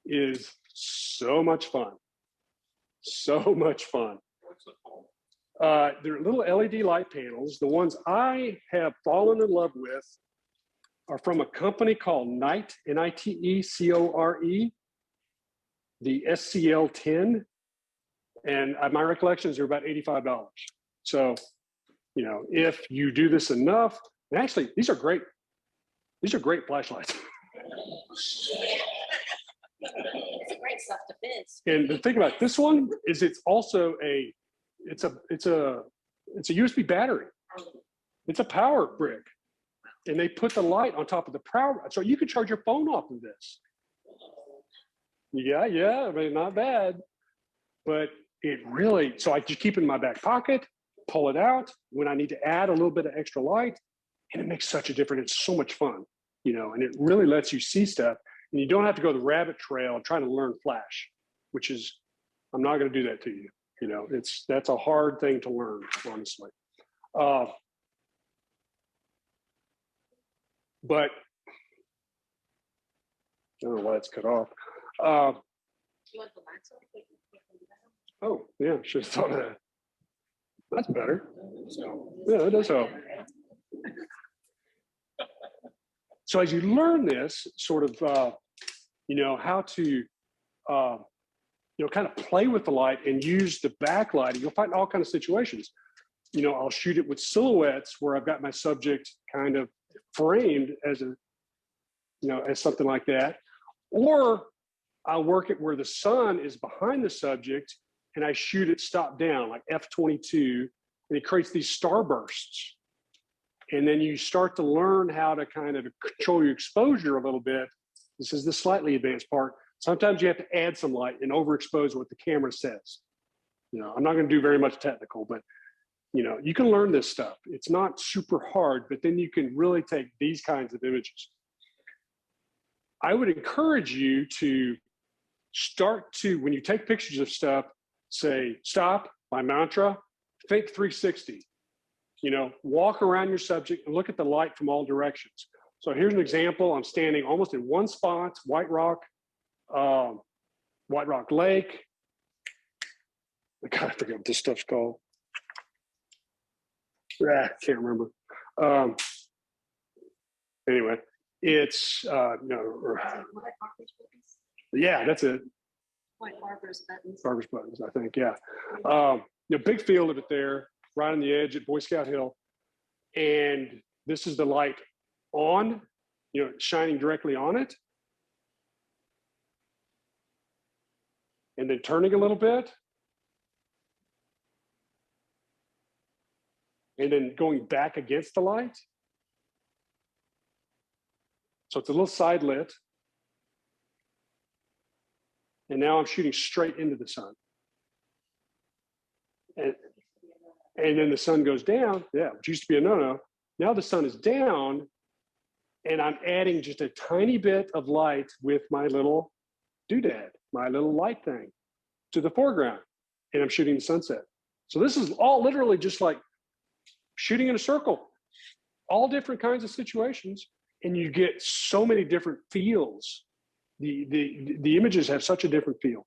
is so much fun. So much fun. They're little LED light panels. The ones I have fallen in love with are from a company called Nite, Nitecore, the SCL10. And my recollections are about $85. So, you know, if you do this enough, and actually, these are great. These are great flashlights. It's a great stuff to fizz. And the thing about this one is it's also it's a USB battery. It's a power brick. And they put the light on top of the power, so you can charge your phone off of this. Yeah, I mean, not bad. But it really, so I just keep it in my back pocket, pull it out when I need to add a little bit of extra light, and it makes such a difference. It's so much fun, you know, and it really lets you see stuff. And you don't have to go the rabbit trail trying to learn flash, which is, I'm not going to do that to you. You know, that's a hard thing to learn, honestly. But I don't know why it's cut off. You want the lights on? Oh, yeah, should have thought of that. That's better. Yeah, that does help. So as you learn this sort of, you know, how to, you know, kind of play with the light and use the backlighting, you'll find all kinds of situations. You know, I'll shoot it with silhouettes where I've got my subject kind of framed as a, you know, as something like that. Or I'll work it where the sun is behind the subject and I shoot it stop down like F22, and it creates these starbursts. And then you start to learn how to kind of control your exposure a little bit. This is the slightly advanced part. Sometimes you have to add some light and overexpose what the camera says. You know, I'm not going to do very much technical, but you know, you can learn this stuff. It's not super hard, but then you can really take these kinds of images. I would encourage you to start to, when you take pictures of stuff, say, stop, my mantra, think 360. You know, walk around your subject and look at the light from all directions. So here's an example. I'm standing almost in one spot, White Rock Lake. I gotta forget what this stuff's called. Can't remember. Anyway, it's yeah, that's it. White Barber's buttons. Barber's buttons, I think. Yeah, you know, big field of it there, right on the edge at Boy Scout Hill, and this is the light on, you know, shining directly on it, and then turning a little bit. And then going back against the light. So it's a little side lit. And now I'm shooting straight into the sun. And then the sun goes down. Yeah, which used to be a no-no. Now the sun is down, and I'm adding just a tiny bit of light with my little doodad, my little light thing, to the foreground. And I'm shooting the sunset. So this is all literally just like shooting in a circle, all different kinds of situations, and you get so many different feels. The images have such a different feel.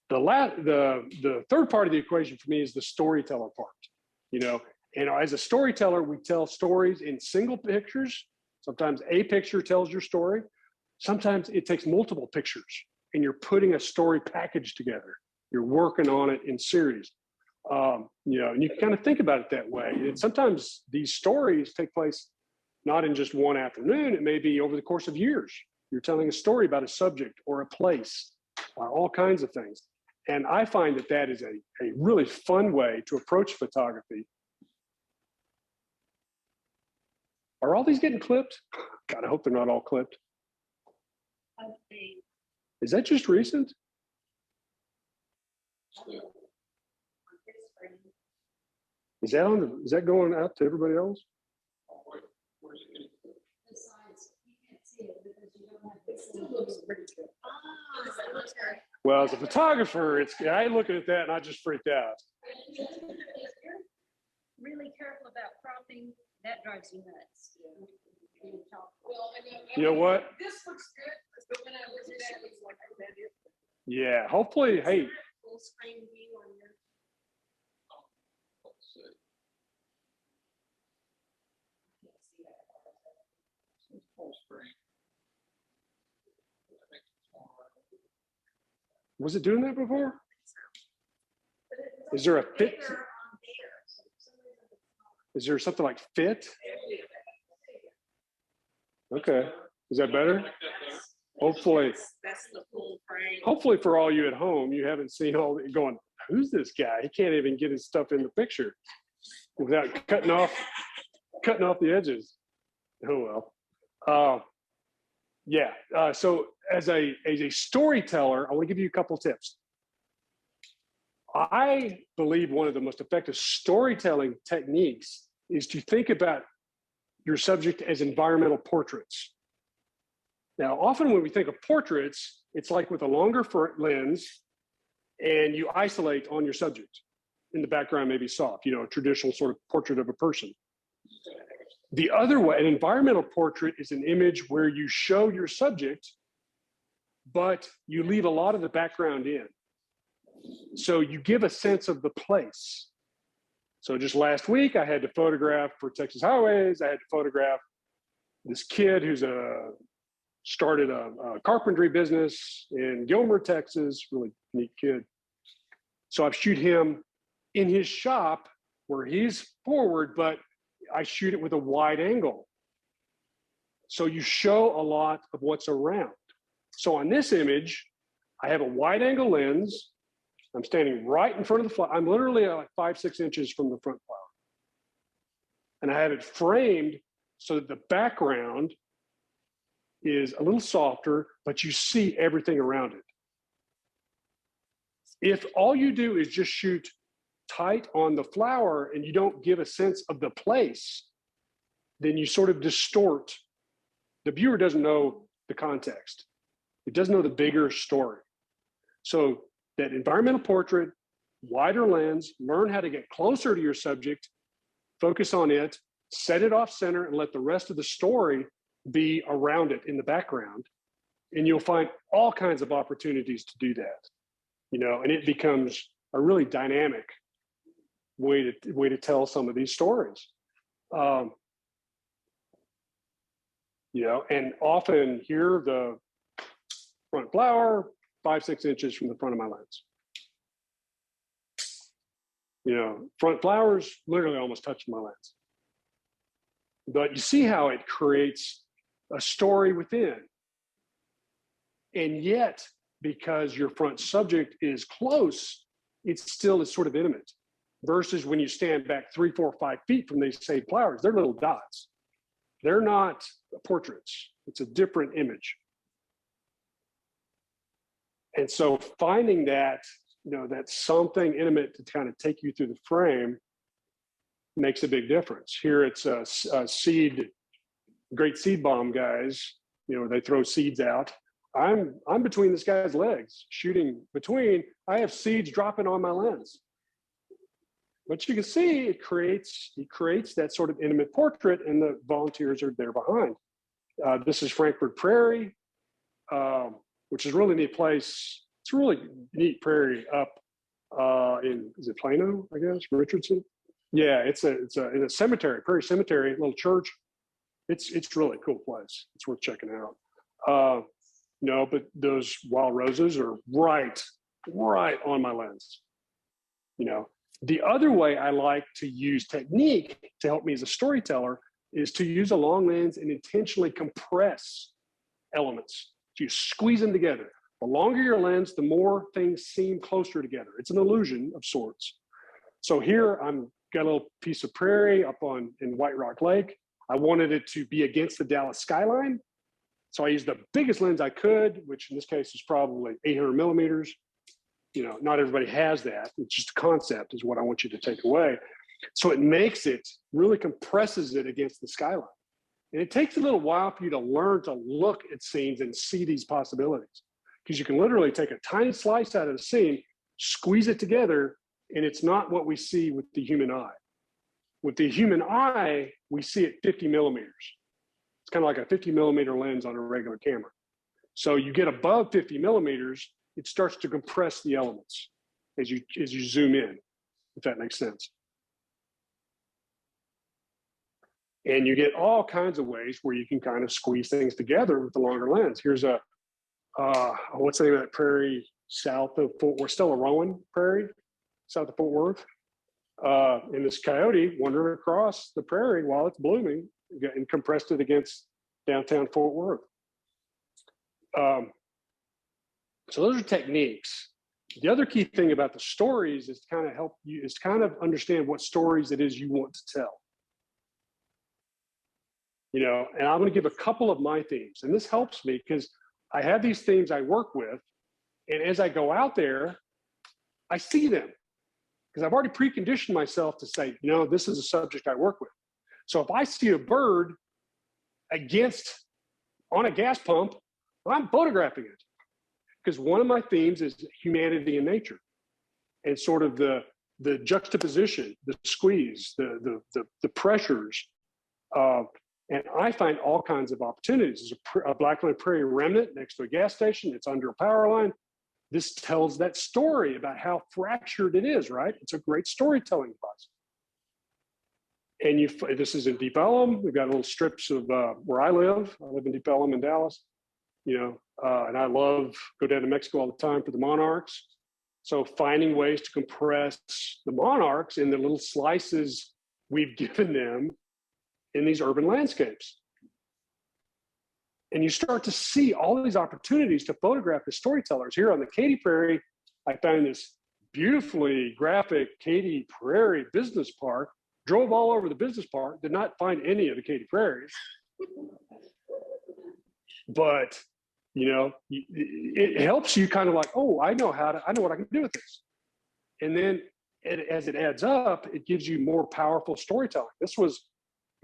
The third part of the equation for me is the storyteller part. You know, and as a storyteller, we tell stories in single pictures. Sometimes a picture tells your story. Sometimes it takes multiple pictures and you're putting a story package together. You're working on it in series. You know, and you can kind of think about it that way. And sometimes these stories take place not in just one afternoon. It may be over the course of years. You're telling a story about a subject or a place, all kinds of things. And I find that that is a really fun way to approach photography. Are all these getting clipped? God, I hope they're not all clipped. Is that just recent? Is that going out to everybody else? Well, as a photographer, I looking at that and I just freaked out. Really careful about cropping. That drives you nuts. You know what? This looks good, but when I was that, it's like that. Yeah, hopefully, hey. Full screen view on your. Was it doing that before? Is there a fit? Is there something like fit? Okay. Is that better? Hopefully. That's the full frame. Hopefully for all you at home, you haven't seen all going, who's this guy? He can't even get his stuff in the picture without cutting off the edges. Oh well. Yeah. So as a storyteller, I want to give you a couple tips. I believe one of the most effective storytelling techniques is to think about your subject as environmental portraits. Now, often when we think of portraits, it's like with a longer lens and you isolate on your subject. In the background, maybe soft, you know, a traditional sort of portrait of a person. The other way, an environmental portrait is an image where you show your subject, but you leave a lot of the background in. So you give a sense of the place. So just last week, I had to photograph for Texas Highways. I had to photograph this kid who's started a carpentry business in Gilmer, Texas, really neat kid. So I've shoot him in his shop where he's forward, but I shoot it with a wide angle. So you show a lot of what's around. So on this image, I have a wide angle lens. I'm standing right in front of the flower. I'm literally like 5-6 inches from the front flower. And I have it framed so that the background is a little softer, but you see everything around it. If all you do is just shoot tight on the flower and you don't give a sense of the place, then you sort of distort. The viewer doesn't know the context. It doesn't know the bigger story. So that environmental portrait, wider lens, learn how to get closer to your subject, focus on it, set it off center, and let the rest of the story be around it in the background. And you'll find all kinds of opportunities to do that, you know, and it becomes a really dynamic way to tell some of these stories. You know, and often here the front flower, 5-6 inches from the front of my lens. You know, front flowers literally almost touching my lens. But you see how it creates a story within. And yet, because your front subject is close, it still is sort of intimate. Versus when you stand back 3, 4, 5 feet from these same flowers, they're little dots. They're not portraits. It's a different image. And so finding that, you know, that something intimate to kind of take you through the frame makes a big difference. Here it's a seed, great seed bomb guys, you know, they throw seeds out. I'm between this guy's legs, shooting between, I have seeds dropping on my lens. But you can see he creates that sort of intimate portrait and the volunteers are there behind. This is Frankfurt Prairie, which is a really neat place. It's a really neat prairie up is it Plano, I guess, Richardson? Yeah, it's in a cemetery, Prairie Cemetery, little church. It's really cool place. It's worth checking out. No, but those wild roses are right on my lens. The other way I like to use technique to help me as a storyteller is to use a long lens and intentionally compress elements. So you squeeze them together. The longer your lens, the more things seem closer together. It's an illusion of sorts. So here I'm got a little piece of prairie up in White Rock Lake. I wanted it to be against the Dallas skyline. So I used the biggest lens I could, which in this case is probably 800 millimeters. Not everybody has that. It's just a concept is what I want you to take away. So it makes it, really compresses it against the skyline. And it takes a little while for you to learn to look at scenes and see these possibilities. Because you can literally take a tiny slice out of the scene, squeeze it together, and it's not what we see with the human eye. With the human eye, we see it 50 millimeters. It's kind of like a 50 millimeter lens on a regular camera. So you get above 50 millimeters, it starts to compress the elements as you zoom in, if that makes sense. And you get all kinds of ways where you can kind of squeeze things together with the longer lens. Here's what's the name of that prairie south of Fort Worth? Stella Rowan Prairie, south of Fort Worth. And this coyote wandered across the prairie while it's blooming and compressed it against downtown Fort Worth. So those are techniques. The other key thing about the stories is to kind of help you, is to kind of understand what stories it is you want to tell. And I'm going to give a couple of my themes. And this helps me because I have these themes I work with. And as I go out there, I see them because I've already preconditioned myself to say, this is a subject I work with. So if I see a bird on a gas pump, I'm photographing it. Because one of my themes is humanity and nature, and sort of the juxtaposition, the squeeze, the pressures. And I find all kinds of opportunities. There's a Blackland Prairie remnant next to a gas station. It's under a power line. This tells that story about how fractured it is, right? It's a great storytelling device. And this is in Deep Ellum. We've got little strips of where I live. I live in Deep Ellum in Dallas. And I go down to Mexico all the time for the monarchs. So finding ways to compress the monarchs in the little slices we've given them in these urban landscapes. And you start to see all these opportunities to photograph the storytellers. Here on the Katy Prairie, I found this beautifully graphic Katy Prairie business park, drove all over the business park, did not find any of the Katy Prairies. But it helps you kind of like, I know what I can do with this. And then as it adds up, it gives you more powerful storytelling. This was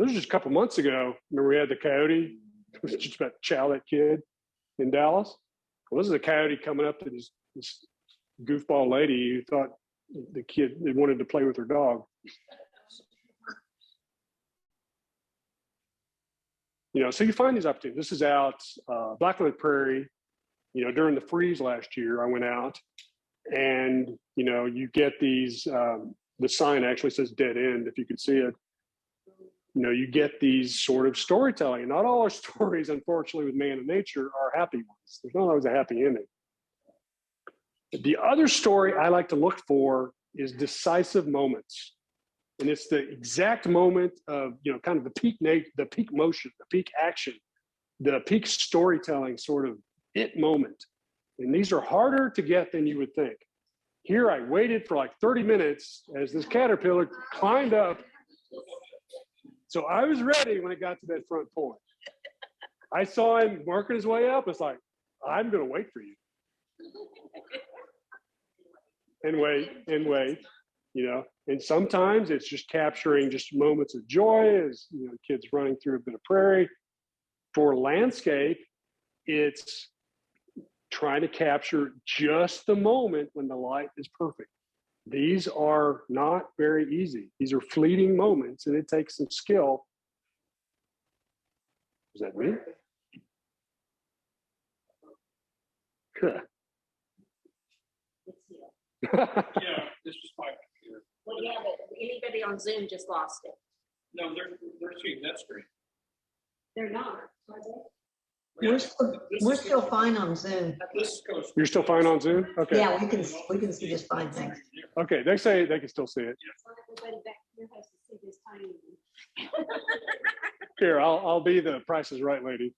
just a couple months ago. Remember we had the coyote, it was just about to chow that kid in Dallas. Well, this is a coyote coming up to this goofball lady who thought the kid wanted to play with her dog. So you find these opportunities. This is out Blackland Prairie. During the freeze last year, I went out, and you get these. The sign actually says "dead end." If you could see it, you get these sort of storytelling. Not all our stories, unfortunately, with man and nature are happy ones. There's not always a happy ending. The other story I like to look for is decisive moments. And it's the exact moment of, kind of the peak motion, the peak action, the peak storytelling sort of moment. And these are harder to get than you would think. Here I waited for like 30 minutes as this caterpillar climbed up. So I was ready when it got to that front point. I saw him working his way up. It's like, I'm going to wait for you. And wait. And sometimes it's just capturing just moments of joy as kids running through a bit of prairie. For landscape, it's trying to capture just the moment when the light is perfect. These are not very easy. These are fleeting moments, and it takes some skill. Is that me? Yeah, this is my computer. Well, yeah, but anybody on Zoom just lost it. No, they're seeing that screen. They're not, are they? We're still fine on Zoom. You're still fine on Zoom? Okay. Yeah, we can see just fine, thanks. Okay, they say they can still see it. Everybody back here has to see this tiny one. Here, I'll be the Price is Right lady.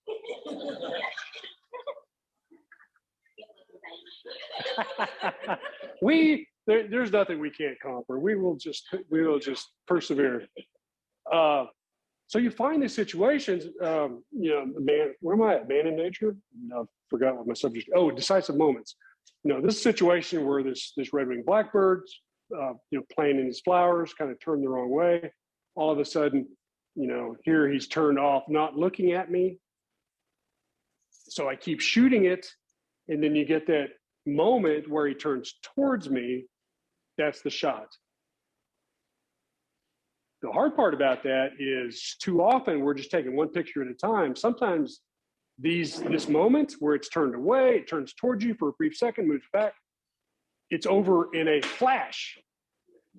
There's nothing we can't conquer. We will just persevere. So you find these situations, man, where am I at? Man in nature? No, I forgot what my subject. Oh, decisive moments. This situation where this red-winged blackbird's, playing in his flowers, kind of turned the wrong way. All of a sudden, here he's turned off, not looking at me. So I keep shooting it, and then you get that moment where he turns towards me. That's the shot. The hard part about that is too often we're just taking one picture at a time. Sometimes this moment where it's turned away, it turns towards you for a brief second, moves back, it's over in a flash.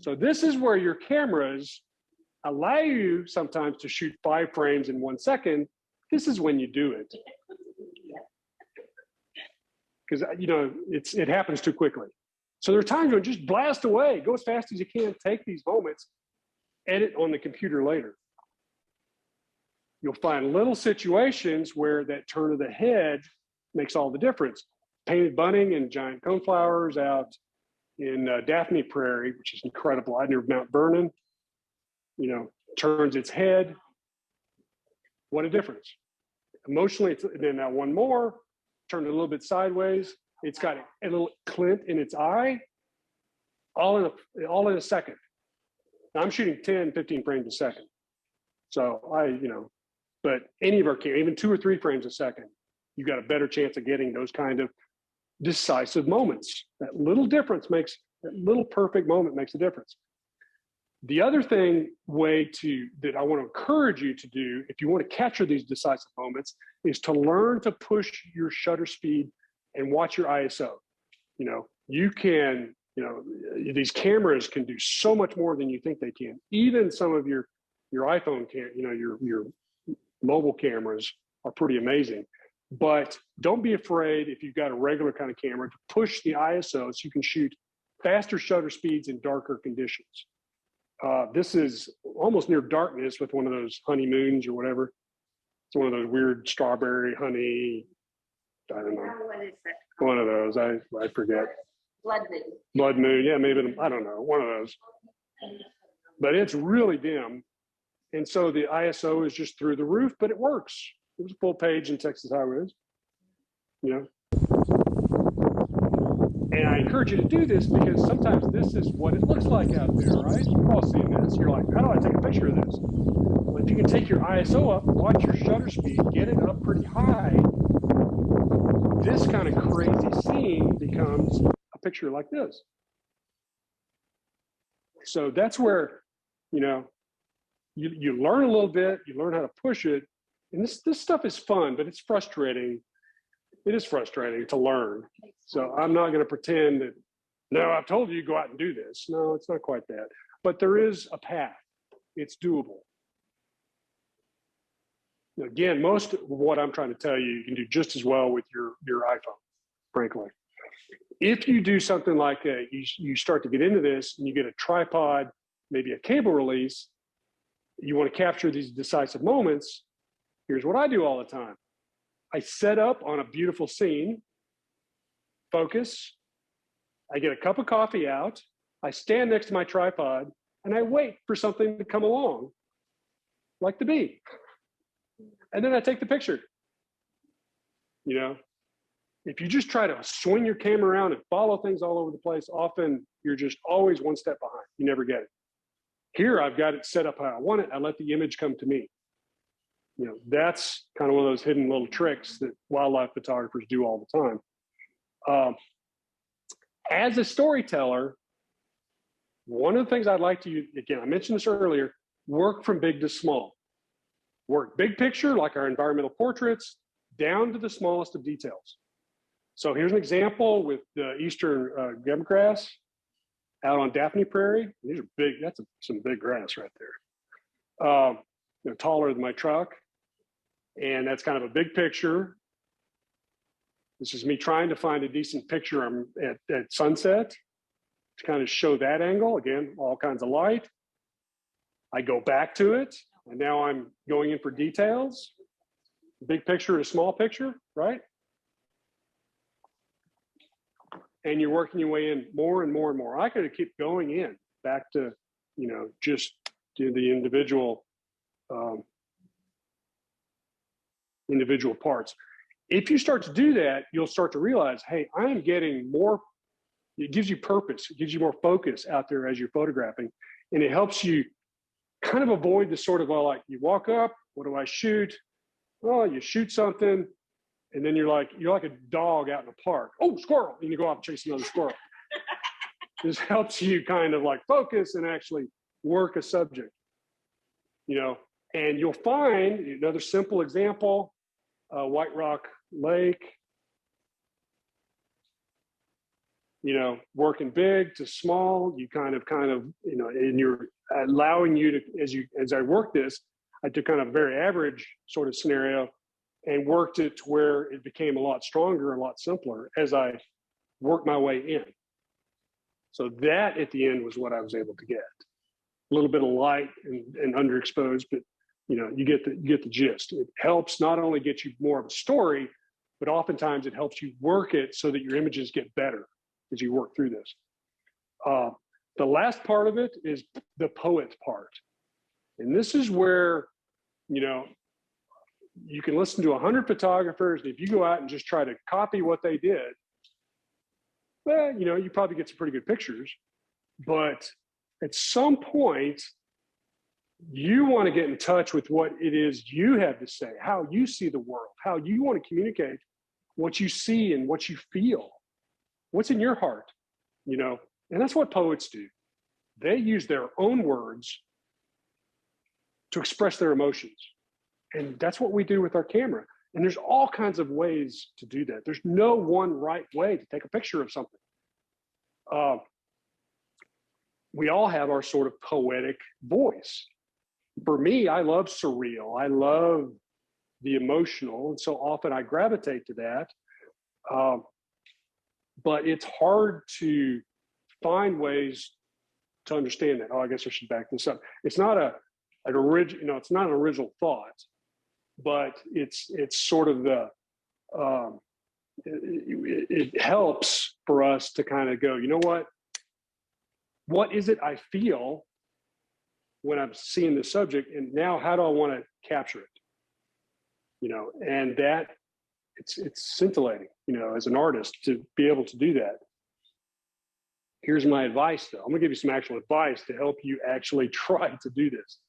So this is where your cameras allow you sometimes to shoot 5 frames in 1 second. This is when you do it. Because it happens too quickly. So there are times when just blast away, go as fast as you can, take these moments, edit on the computer later. You'll find little situations where that turn of the head makes all the difference. Painted bunting and giant coneflowers out in Daphne Prairie, which is incredible. I near Mount Vernon, turns its head. What a difference. Emotionally, then now one more, turned a little bit sideways. It's got a little glint in its eye, all in a second. Now, I'm shooting 10, 15 frames a second. So but any of our cameras, even 2 or 3 frames a second, you've got a better chance of getting those kind of decisive moments. That little perfect moment makes a difference. The other that I want to encourage you to do, if you want to capture these decisive moments, is to learn to push your shutter speed and watch your ISO. You can, these cameras can do so much more than you think they can. Even some of your iPhone your mobile cameras are pretty amazing. But don't be afraid, if you've got a regular kind of camera, to push the ISO so you can shoot faster shutter speeds in darker conditions. This is almost near darkness with one of those honeymoons or whatever. It's one of those weird strawberry honey, I don't know. What is that? One of those, I forget. Blood moon. Blood moon, yeah, maybe, I don't know, one of those. But it's really dim. And so the ISO is just through the roof, but it works. It was a full page in Texas Highways, And I encourage you to do this because sometimes this is what it looks like out there, right? You've all seen this. You're like, how do I take a picture of this? Well, if you can take your ISO up, watch your shutter speed, get it up pretty high, this kind of crazy scene becomes a picture like this. So that's where, you learn a little bit, you learn how to push it. And this stuff is fun, but it's frustrating. It is frustrating to learn. So I'm not going to pretend that, no, I've told you, go out and do this. No, it's not quite that. But there is a path. It's doable. Again, most of what I'm trying to tell you, you can do just as well with your iPhone, frankly. If you do something like you start to get into this and you get a tripod, maybe a cable release, you want to capture these decisive moments, here's what I do all the time. I set up on a beautiful scene, focus, I get a cup of coffee out, I stand next to my tripod, and I wait for something to come along, like the bee. And then I take the picture. If you just try to swing your camera around and follow things all over the place, often you're just always one step behind. You never get it. Here, I've got it set up how I want it. I let the image come to me. That's kind of one of those hidden little tricks that wildlife photographers do all the time. As a storyteller, one of the things I'd like to, again, I mentioned this earlier, work from big to small. Work big picture, like our environmental portraits, down to the smallest of details. So here's an example with the eastern gumgrass. out on Daphne Prairie. These are big, that's some big grass right there. They're taller than my truck. And that's kind of a big picture. This is me trying to find a decent picture at sunset to kind of show that angle. Again, all kinds of light. I go back to it, and now I'm going in for details. Big picture to small picture, right? And you're working your way in more and more and more. I could keep going in back to, just do the individual parts. If you start to do that, you'll start to realize, hey, I am getting more. It gives you purpose. It gives you more focus out there as you're photographing, and it helps you kind of avoid the sort of like you walk up, what do I shoot? Oh, you shoot something, and then you're like a dog out in the park. Oh, squirrel! And you go off and chase another squirrel. This helps you kind of like focus and actually work a subject, And you'll find another simple example: White Rock Lake. Working big to small, you kind of, and you're allowing you to, as I work this, I took kind of a very average sort of scenario and worked it to where it became a lot stronger, a lot simpler as I worked my way in. So that at the end was what I was able to get. A little bit of light and underexposed, but you get the gist. It helps not only get you more of a story, but oftentimes it helps you work it so that your images get better as you work through this. The last part of it is the poet part. And this is where, you can listen to 100 photographers, and if you go out and just try to copy what they did, well, you probably get some pretty good pictures. But at some point, you want to get in touch with what it is you have to say, how you see the world, how you want to communicate what you see and what you feel, what's in your heart, and that's what poets do. They use their own words to express their emotions. And that's what we do with our camera. And there's all kinds of ways to do that. There's no one right way to take a picture of something. We all have our sort of poetic voice. For me, I love surreal. I love the emotional. And so often I gravitate to that. But it's hard to find ways to understand that. Oh, I guess I should back this up. It's not it's not an original thought, but it's sort of it helps for us to kind of go, what is it I feel when I'm seeing the subject, and now how do I want to capture it? And that it's scintillating, as an artist to be able to do that. Here's my advice, though. I'm gonna give you some actual advice to help you actually try to do this.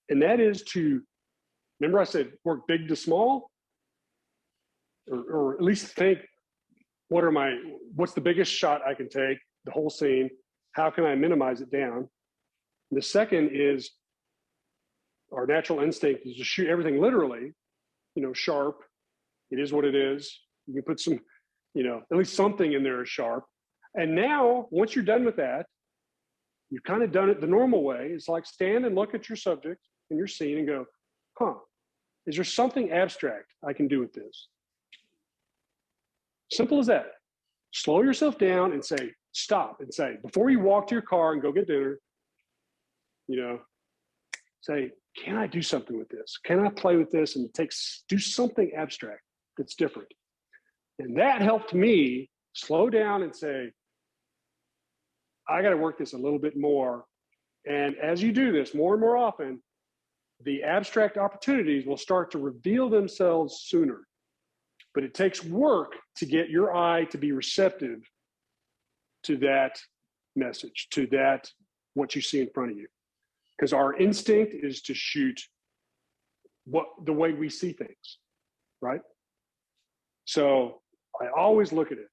And that is to, remember I said, work big to small, or at least think, what's the biggest shot I can take, the whole scene, how can I minimize it down? The second is, our natural instinct is to shoot everything literally, sharp. It is what it is. You can put some, at least something in there is sharp. And now, once you're done with that, you've kind of done it the normal way. It's like stand and look at your subject and your scene and go, is there something abstract I can do with this? Simple as that. Slow yourself down and say, stop and say, before you walk to your car and go get dinner, say, can I do something with this? Can I play with this and do something abstract that's different? And that helped me slow down and say, I got to work this a little bit more. And as you do this more and more often, the abstract opportunities will start to reveal themselves sooner. But it takes work to get your eye to be receptive to that message, to that, what you see in front of you. Because our instinct is to shoot the way we see things, right? So I always look at it,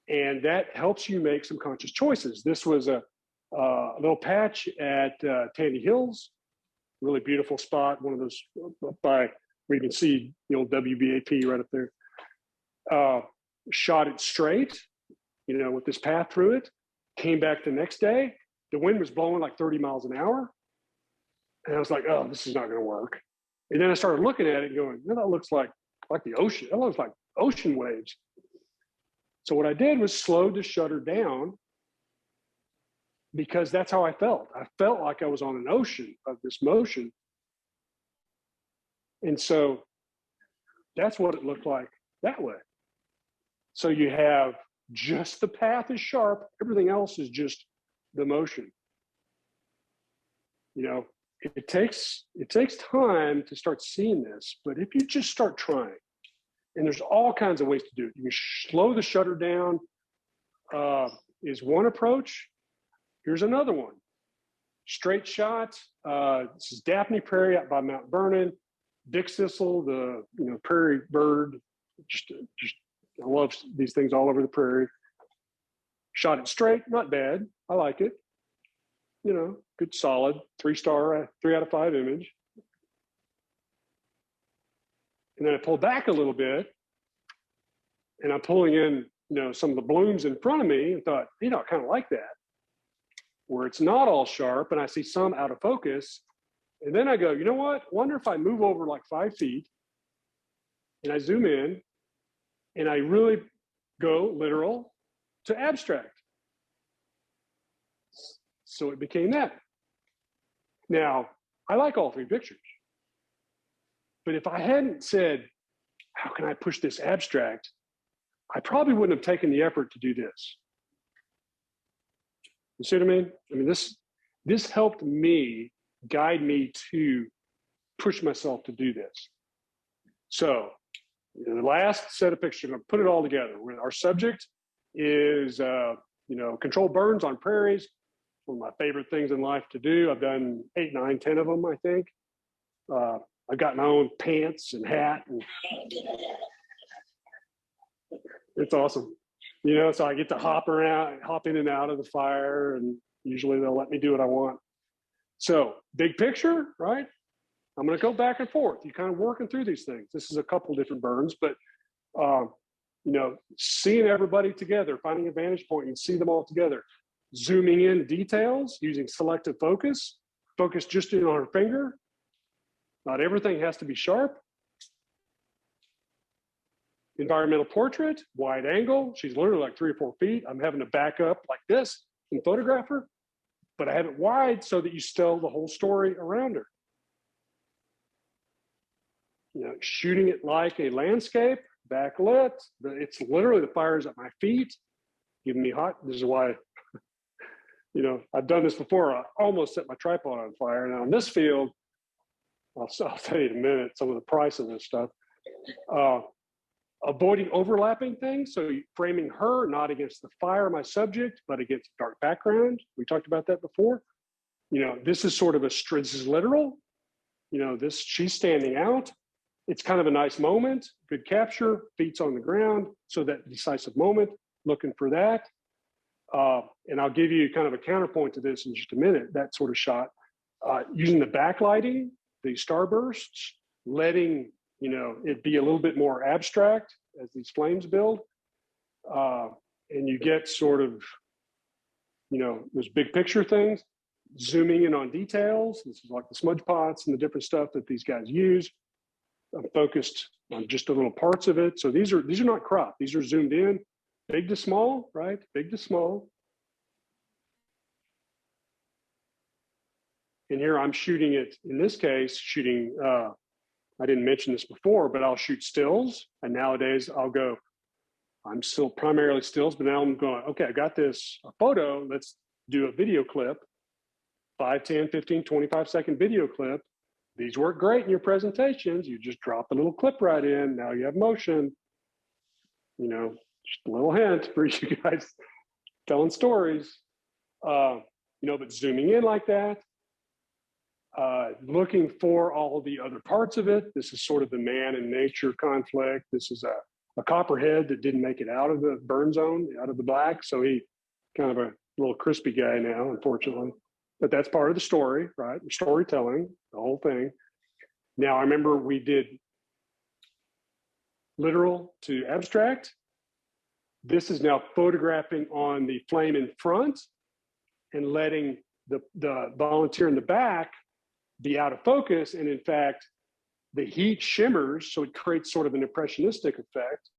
and that helps you make some conscious choices. This was a little patch at Tandy Hills, really beautiful spot, one of those by where you can see the old WBAP right up there. Shot it straight, with this path through it. Came back the next day. The wind was blowing like 30 miles an hour. And I was like, oh, this is not going to work. And then I started looking at it and going, no, that looks like the ocean. That looks like ocean waves. So what I did was slow the shutter down, because that's how I felt. I felt like I was on an ocean of this motion. And so that's what it looked like that way. So you have just the path is sharp. Everything else is just the motion. It takes time to start seeing this, but if you just start trying, and there's all kinds of ways to do it. You can slow the shutter down is one approach. Here's another one. Straight shot. This is Daphne Prairie out by Mount Vernon. Dick Sissel, the prairie bird. Just I love these things all over the prairie. Shot it straight, not bad. I like it. Good solid 3-star, 3 out of 5 image. And then I pulled back a little bit, and I'm pulling in, some of the blooms in front of me, and thought, I kind of like that, where it's not all sharp, and I see some out of focus. And then I go, you know what? Wonder if I move over like 5 feet, and I zoom in, and I really go literal to abstract. So it became that. Now, I like all 3 pictures. But if I hadn't said, how can I push this abstract? I probably wouldn't have taken the effort to do this. You see what I mean? I mean, this helped me, guide me to push myself to do this. So the last set of pictures, I'm gonna put it all together. Our subject is, controlled burns on prairies. One of my favorite things in life to do. I've done 8, 9, 10 of them, I think. I've got my own pants and hat, and it's awesome. So I get to hop in and out of the fire, and usually they'll let me do what I want. So big picture, right? I'm going to go back and forth. You're kind of working through these things. This is a couple different burns, but seeing everybody together, finding a vantage point and see them all together. Zooming in details, using selective focus just in on her finger. Not everything has to be sharp. Environmental portrait, wide angle. She's literally like 3 or 4 feet. I'm having to back up like this and photograph her, but I have it wide so that you tell the whole story around her. Shooting it like a landscape, backlit. It's literally the fire's at my feet, giving me hot. This is why, I've done this before. I almost set my tripod on fire. Now in this field, I'll tell you in a minute some of the price of this stuff. Avoiding overlapping things. So framing her not against the fire, my subject, but against dark background. We talked about that before. This is sort of this is literal. She's standing out. It's kind of a nice moment, good capture, feet's on the ground. So that decisive moment, looking for that. And I'll give you kind of a counterpoint to this in just a minute, that sort of shot. Using the backlighting, the starbursts, letting it be a little bit more abstract as these flames build. And you get sort of, those big picture things, zooming in on details. This is like the smudge pots and the different stuff that these guys use. I'm focused on just the little parts of it. So these are not cropped. These are zoomed in, big to small, right? Big to small. And here I'm shooting it, in this case, I didn't mention this before, but I'll shoot stills. And nowadays I'm still primarily stills, but now I'm going, okay, I got this photo. Let's do a video clip, 5, 10, 15, 25-second video clip. These work great in your presentations. You just drop a little clip right in. Now you have motion. Just a little hint for you guys telling stories. But zooming in like that. Looking for all the other parts of it. This is sort of the man and nature conflict. This is a copperhead that didn't make it out of the burn zone, out of the black. So he kind of a little crispy guy now, unfortunately. But that's part of the story, right? The storytelling, the whole thing. Now, I remember we did literal to abstract. This is now photographing on the flame in front and letting the volunteer in the back be out of focus. And in fact, the heat shimmers, so it creates sort of an impressionistic effect.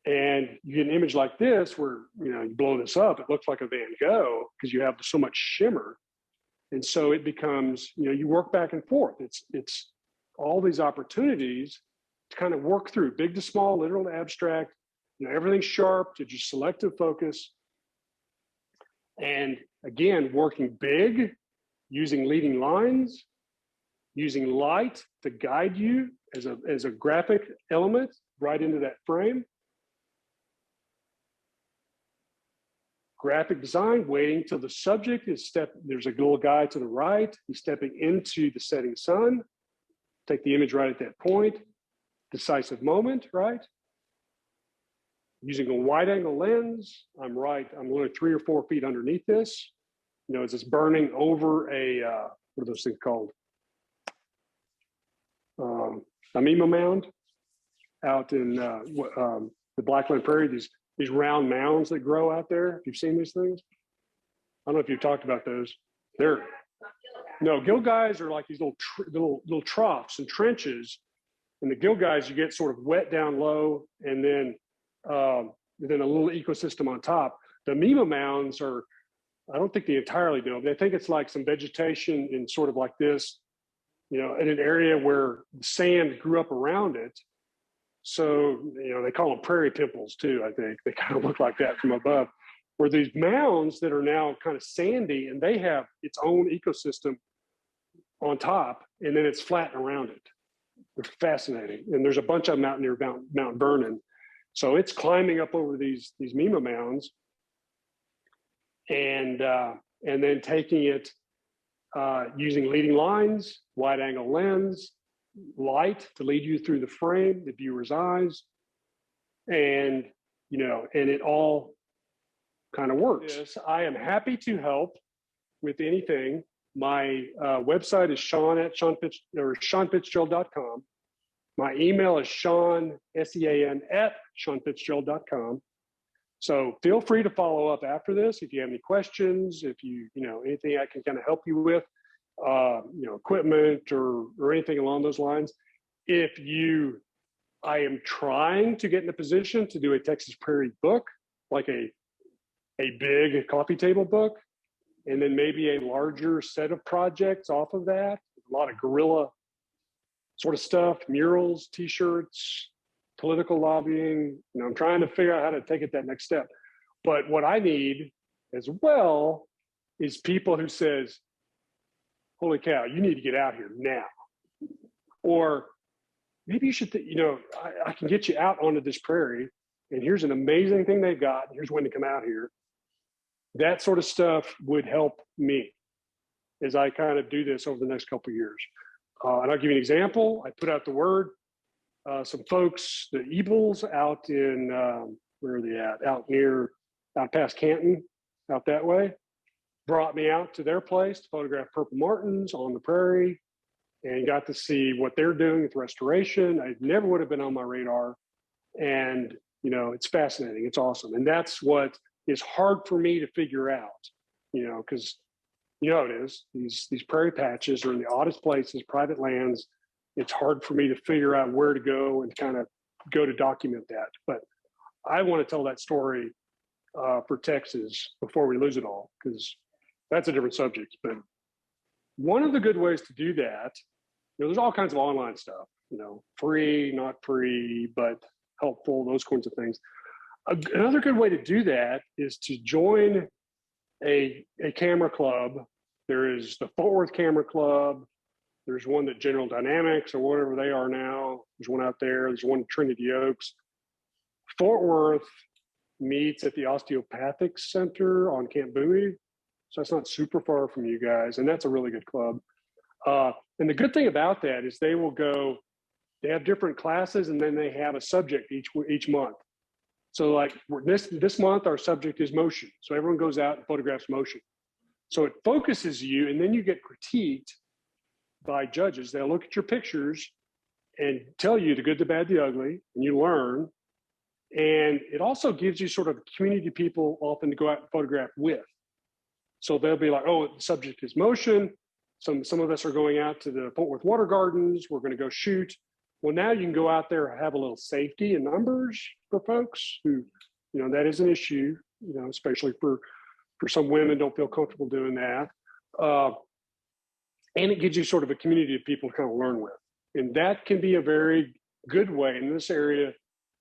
And you get an image like this where, you know, you blow this up, it looks like a Van Gogh because you have so much shimmer. And so it becomes, you know, you work back and forth. It's all these opportunities to kind of work through big to small, literal to abstract, you know, everything's sharp to just selective focus. And again, working big, using leading lines, using light to guide you as a graphic element right into that frame. Graphic design, waiting till the subject is there's a little guy to the right, he's stepping into the setting sun. Take the image right at that point. Decisive moment, right? Using a wide angle lens, I'm literally 3 or 4 feet underneath this. You know, as it's burning over a, what are those things called? A Mima mound out in the Blackland Prairie, these round mounds that grow out there. If you've seen these things, I don't know if you've talked about those. No, gill guys are like these little troughs and trenches, and the gill guys you get sort of wet down low, and then a little ecosystem on top. The Mima mounds are, I don't think they entirely do. They think it's like some vegetation in sort of like this, you know, in an area where sand grew up around it. So, you know, they call them prairie pimples too, I think. They kind of look like that from above. Where these mounds that are now kind of sandy, and they have its own ecosystem on top, and then it's flat around it. They're fascinating. And there's a bunch of them out near Mount Vernon. So it's climbing up over these Mima mounds and then taking it using leading lines, wide angle lens, light to lead you through the frame, the viewer's eyes, and, you know, and it all kind of works. Yes, I am happy to help with anything. My website is seanfitzgerald.com. My email is Sean, S-E-A-N, @seanfitzgerald.com. So feel free to follow up after this if you have any questions, if you know, anything I can kind of help you with, you know, equipment or anything along those lines. I am trying to get in a position to do a Texas Prairie book, like a big coffee table book, and then maybe a larger set of projects off of that. A lot of guerrilla sort of stuff, murals, t-shirts, political lobbying. You know, I'm trying to figure out how to take it that next step. But what I need as well is people who says, holy cow, you need to get out here now. Or maybe you should, you know, I can get you out onto this prairie, and here's an amazing thing they've got. Here's when to come out here. That sort of stuff would help me as I kind of do this over the next couple of years. And I'll give you an example. I put out the word. Some folks, the Ebles out in, where are they at? Out past Canton, out that way, brought me out to their place to photograph purple martins on the prairie, and got to see what they're doing with restoration. I never would have been on my radar. And, you know, it's fascinating. It's awesome. And that's what is hard for me to figure out, you know, because you know it is. These prairie patches are in the oddest places, private lands. It's hard for me to figure out where to go and kind of go to document that. But I want to tell that story for Texas before we lose it all, because that's a different subject. But one of the good ways to do that, you know, there's all kinds of online stuff, you know, free, not free, but helpful, those kinds of things. Another good way to do that is to join a camera club. There is the Fort Worth Camera Club. There's one that General Dynamics or whatever they are now. There's one out there. There's one at Trinity Oaks. Fort Worth meets at the Osteopathic Center on Camp Bowie. So that's not super far from you guys. And that's a really good club. And the good thing about that is they have different classes, and then they have a subject each month. So like this month, our subject is motion. So everyone goes out and photographs motion. So it focuses you, and then you get critiqued by judges. They'll look at your pictures and tell you the good, the bad, the ugly, and you learn. And it also gives you sort of a community of people often to go out and photograph with. So they'll be like, oh, the subject is motion. Some of us are going out to the Fort Worth Water Gardens. We're going to go shoot. Well, now you can go out there and have a little safety in numbers for folks who, that is an issue, especially for some women don't feel comfortable doing that. And it gives you sort of a community of people to kind of learn with. And that can be a very good way. In this area,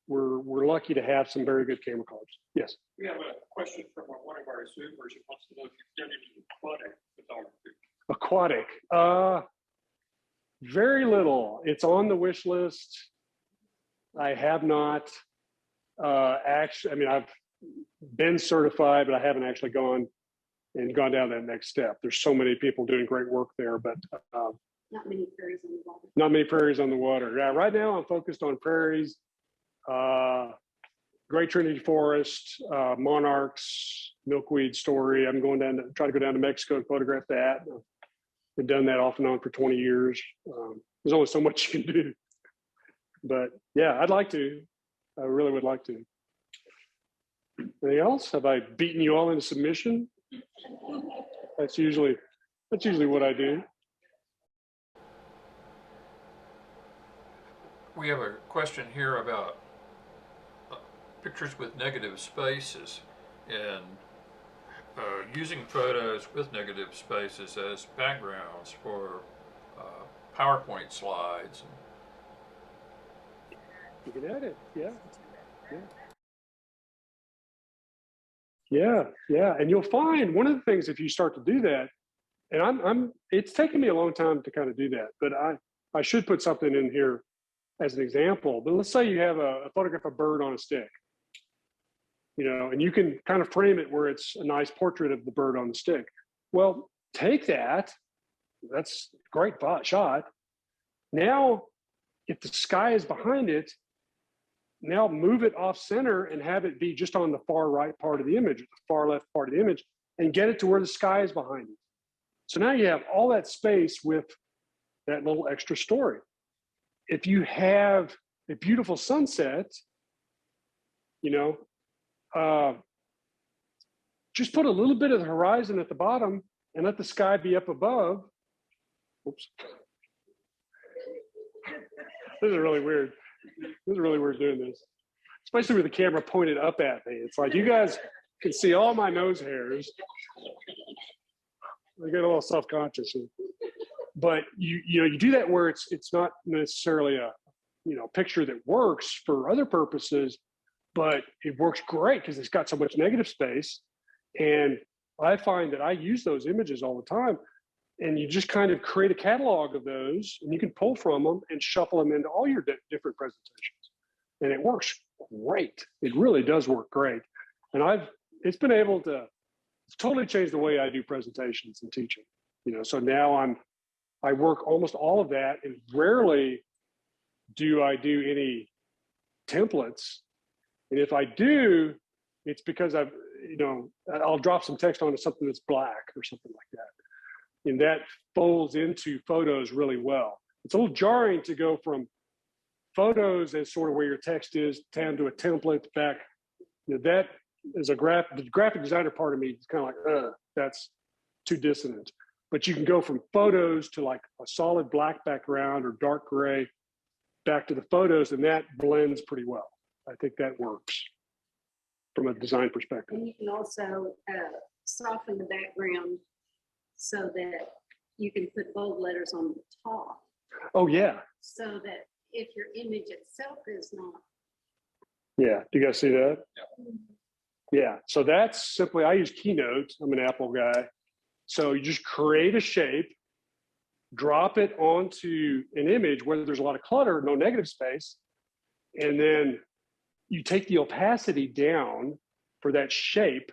we're lucky to have some very good camera cars. Yes. We have a question from one of our Zoomers who wants to know if you've done any aquatic photography. Aquatic. Very little. It's on the wish list. I have not actually, I've been certified, but I haven't actually gone down that next step. There's so many people doing great work there, but Not many prairies on the water. not many prairies on the water. Yeah, right now I'm focused on prairies, Great Trinity Forest, monarchs, milkweed story. I'm going down to try to go down to Mexico and photograph that. I've done that off and on for 20 years. There's only so much you can do, but yeah, I'd like to. I really would like to. Anything else? Have I beaten you all into submission? That's usually what I do. We have a question here about pictures with negative spaces and using photos with negative spaces as backgrounds for PowerPoint slides. You can edit, yeah. Yeah, and you'll find one of the things if you start to do that, and it's taken me a long time to kind of do that, but I should put something in here as an example. But let's say you have a photograph of a bird on a stick, and you can kind of frame it where it's a nice portrait of the bird on the stick. Well, take that's a great shot. Now, if the sky is behind it, now move it off center and have it be just on the far right part of the image, or the far left part of the image, and get it to where the sky is behind it. So now you have all that space with that little extra story. If you have a beautiful sunset, just put a little bit of the horizon at the bottom and let the sky be up above. Oops. This is really weird. This is really weird doing this, especially with the camera pointed up at me. It's like you guys can see all my nose hairs. I get a little self-conscious, but you do that where it's not necessarily a picture that works for other purposes, but it works great because it's got so much negative space. And I find that I use those images all the time. And you just kind of create a catalog of those, and you can pull from them and shuffle them into all your different presentations. And it works great. It really does work great. And it's been able to totally change the way I do presentations and teaching. So now I work almost all of that, and rarely do I do any templates. And if I do, it's because I'll drop some text onto something that's black or something like that. And that folds into photos really well. It's a little jarring to go from photos as sort of where your text is down to a template back. That is the graphic designer part of me is kind of like, that's too dissonant. But you can go from photos to like a solid black background or dark gray back to the photos, and that blends pretty well. I think that works from a design perspective. And you can also soften the background so that you can put bold letters on the top. Oh, yeah. So that if your image itself is not. Yeah, do you guys see that? Yeah, so that's simply, I use Keynote. I'm an Apple guy. So you just create a shape, drop it onto an image where there's a lot of clutter, no negative space, and then you take the opacity down for that shape.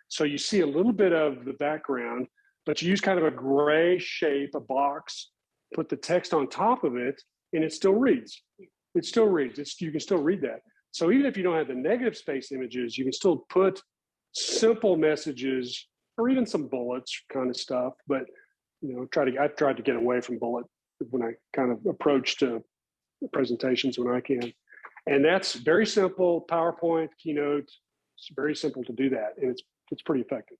So you see a little bit of the background, but you use kind of a gray shape, a box, put the text on top of it, and it still reads. It still reads. You can still read that. So even if you don't have the negative space images, you can still put simple messages or even some bullets kind of stuff. But I've tried to get away from bullet when I kind of approach to presentations when I can. And that's very simple. PowerPoint, Keynote, it's very simple to do that, and it's pretty effective.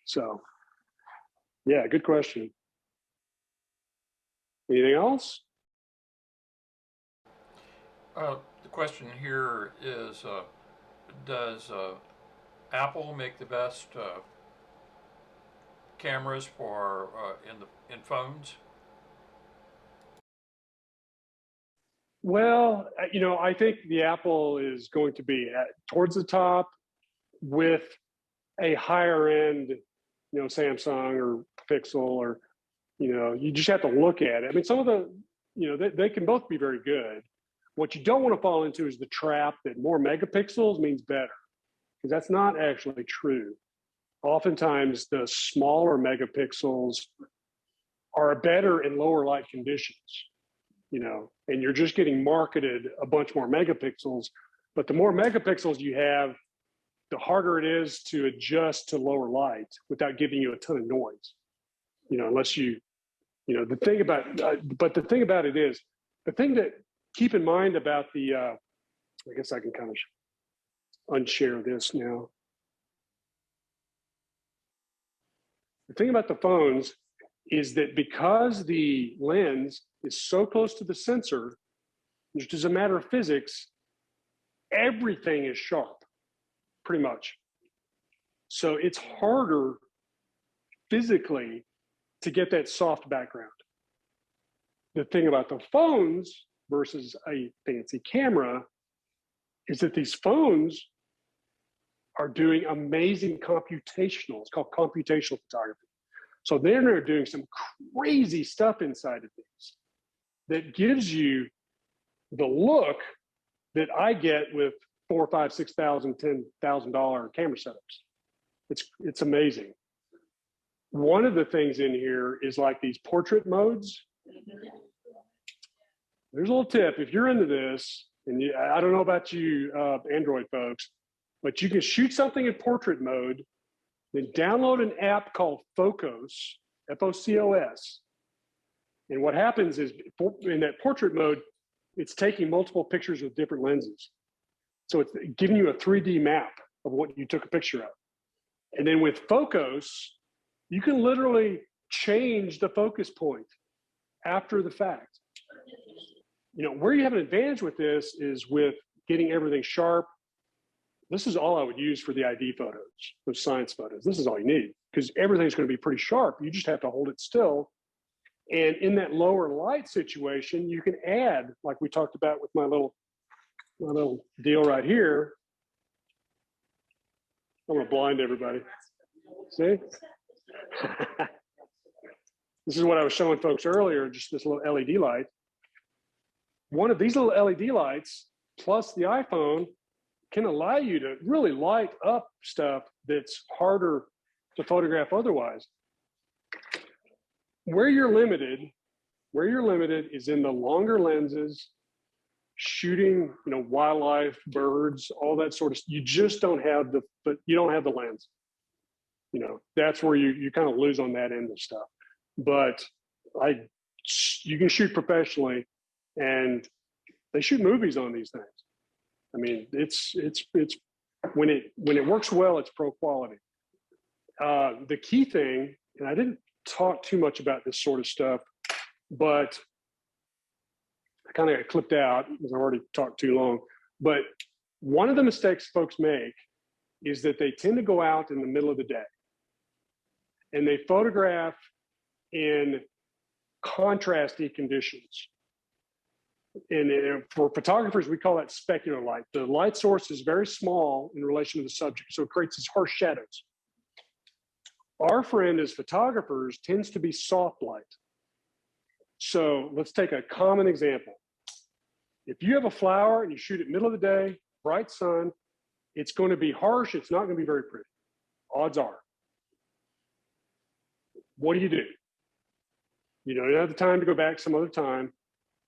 So, yeah, good question. Anything else? The question here is, does Apple make the best cameras for in phones? Well, I think the Apple is going to be towards the top with a higher end, Samsung or Pixel, or, you just have to look at it. I mean, some of the, they can both be very good. What you don't want to fall into is the trap that more megapixels means better, because that's not actually true. Oftentimes, the smaller megapixels are better in lower light conditions, and you're just getting marketed a bunch more megapixels. But the more megapixels you have, the harder it is to adjust to lower light without giving you a ton of noise, unless the thing about, but the thing about it is, the thing that keep in mind about the, I guess I can kind of unshare this now. The thing about the phones is that because the lens is so close to the sensor, which is a matter of physics, everything is sharp, pretty much. So it's harder physically to get that soft background. The thing about the phones versus a fancy camera is that these phones are doing amazing computational, it's called computational photography. So they're doing some crazy stuff inside of these that gives you the look that I get with $4,000, $5,000, $6,000, $10,000 camera setups. It's amazing. One of the things in here is like these portrait modes. There's a little tip. If you're into this, and I don't know about you Android folks, but you can shoot something in portrait mode, then download an app called Focos, F-O-C-O-S. And what happens is, in that portrait mode, it's taking multiple pictures with different lenses. So it's giving you a 3D map of what you took a picture of. And then with Focos, you can literally change the focus point after the fact. Where you have an advantage with this is with getting everything sharp. This is all I would use for the ID photos, those science photos. This is all you need, because everything's going to be pretty sharp. You just have to hold it still. And in that lower light situation, you can add, like we talked about with my little deal right here. I'm going to blind everybody. See? This is what I was showing folks earlier, just this little LED light. One of these little LED lights plus the iPhone can allow you to really light up stuff that's harder to photograph otherwise. Where you're limited is in the longer lenses, shooting, wildlife, birds, all that sort of. You just don't have you don't have the lens. That's where you kind of lose on that end of stuff. But you can shoot professionally, and they shoot movies on these things. I mean, it's when it works well, it's pro quality. The key thing, and I didn't talk too much about this sort of stuff, but I kind of got clipped out because I already talked too long. But one of the mistakes folks make is that they tend to go out in the middle of the day and they photograph in contrasty conditions. And for photographers, we call that specular light. The light source is very small in relation to the subject, so it creates these harsh shadows. Our friend as photographers tends to be soft light. So let's take a common example. If you have a flower and you shoot it middle of the day, bright sun, it's going to be harsh. It's not going to be very pretty. Odds are. What do? You don't have the time to go back some other time.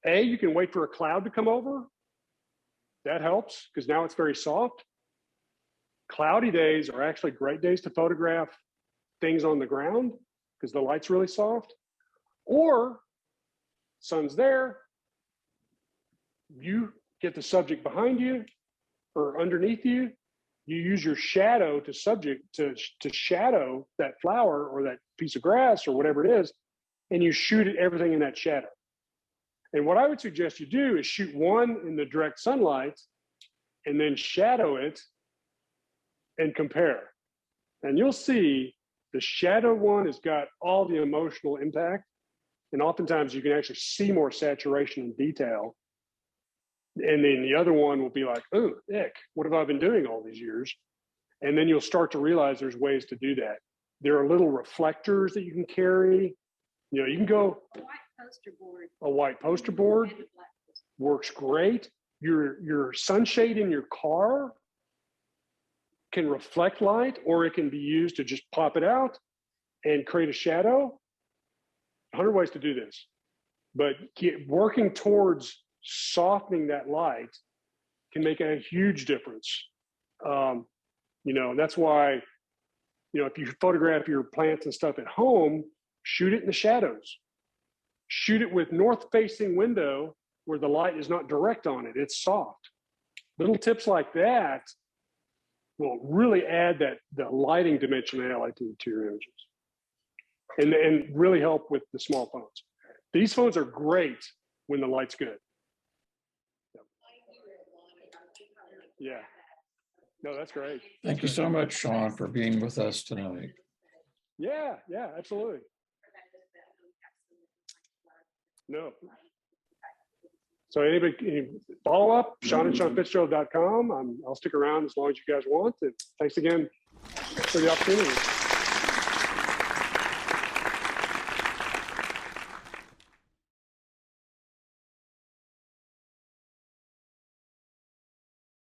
You can wait for a cloud to come over. That helps because now it's very soft. Cloudy days are actually great days to photograph things on the ground because the light's really soft. Or sun's there, you get the subject behind you or underneath you, you use your shadow to shadow that flower or that piece of grass or whatever it is, and you shoot at everything in that shadow. And what I would suggest you do is shoot one in the direct sunlight and then shadow it and compare. And you'll see the shadow one has got all the emotional impact. And oftentimes you can actually see more saturation and detail. And then the other one will be like, oh, heck, what have I been doing all these years? And then you'll start to realize there's ways to do that. There are little reflectors that you can carry. You know, you can go. A white poster board. A white poster board And a black poster. works great. Your sunshade in your car can reflect light, or it can be used to just pop it out and create a shadow. 100 ways to do this. But working towards softening that light can make a huge difference. You know, that's why, you know, if you photograph your plants and stuff at home, shoot it in the shadows. Shoot it with north-facing window where the light is not direct on it, it's soft. Little tips like that will really add the lighting dimensionality to your images and really help with the small phones. These phones are great when the light's good. Yeah. No, that's great. Thank you so much, Sean, for being with us tonight. Yeah, absolutely. No. So anybody follow up, Sean and SeanFitzgerald.com. I'll stick around as long as you guys want. And thanks again for the opportunity.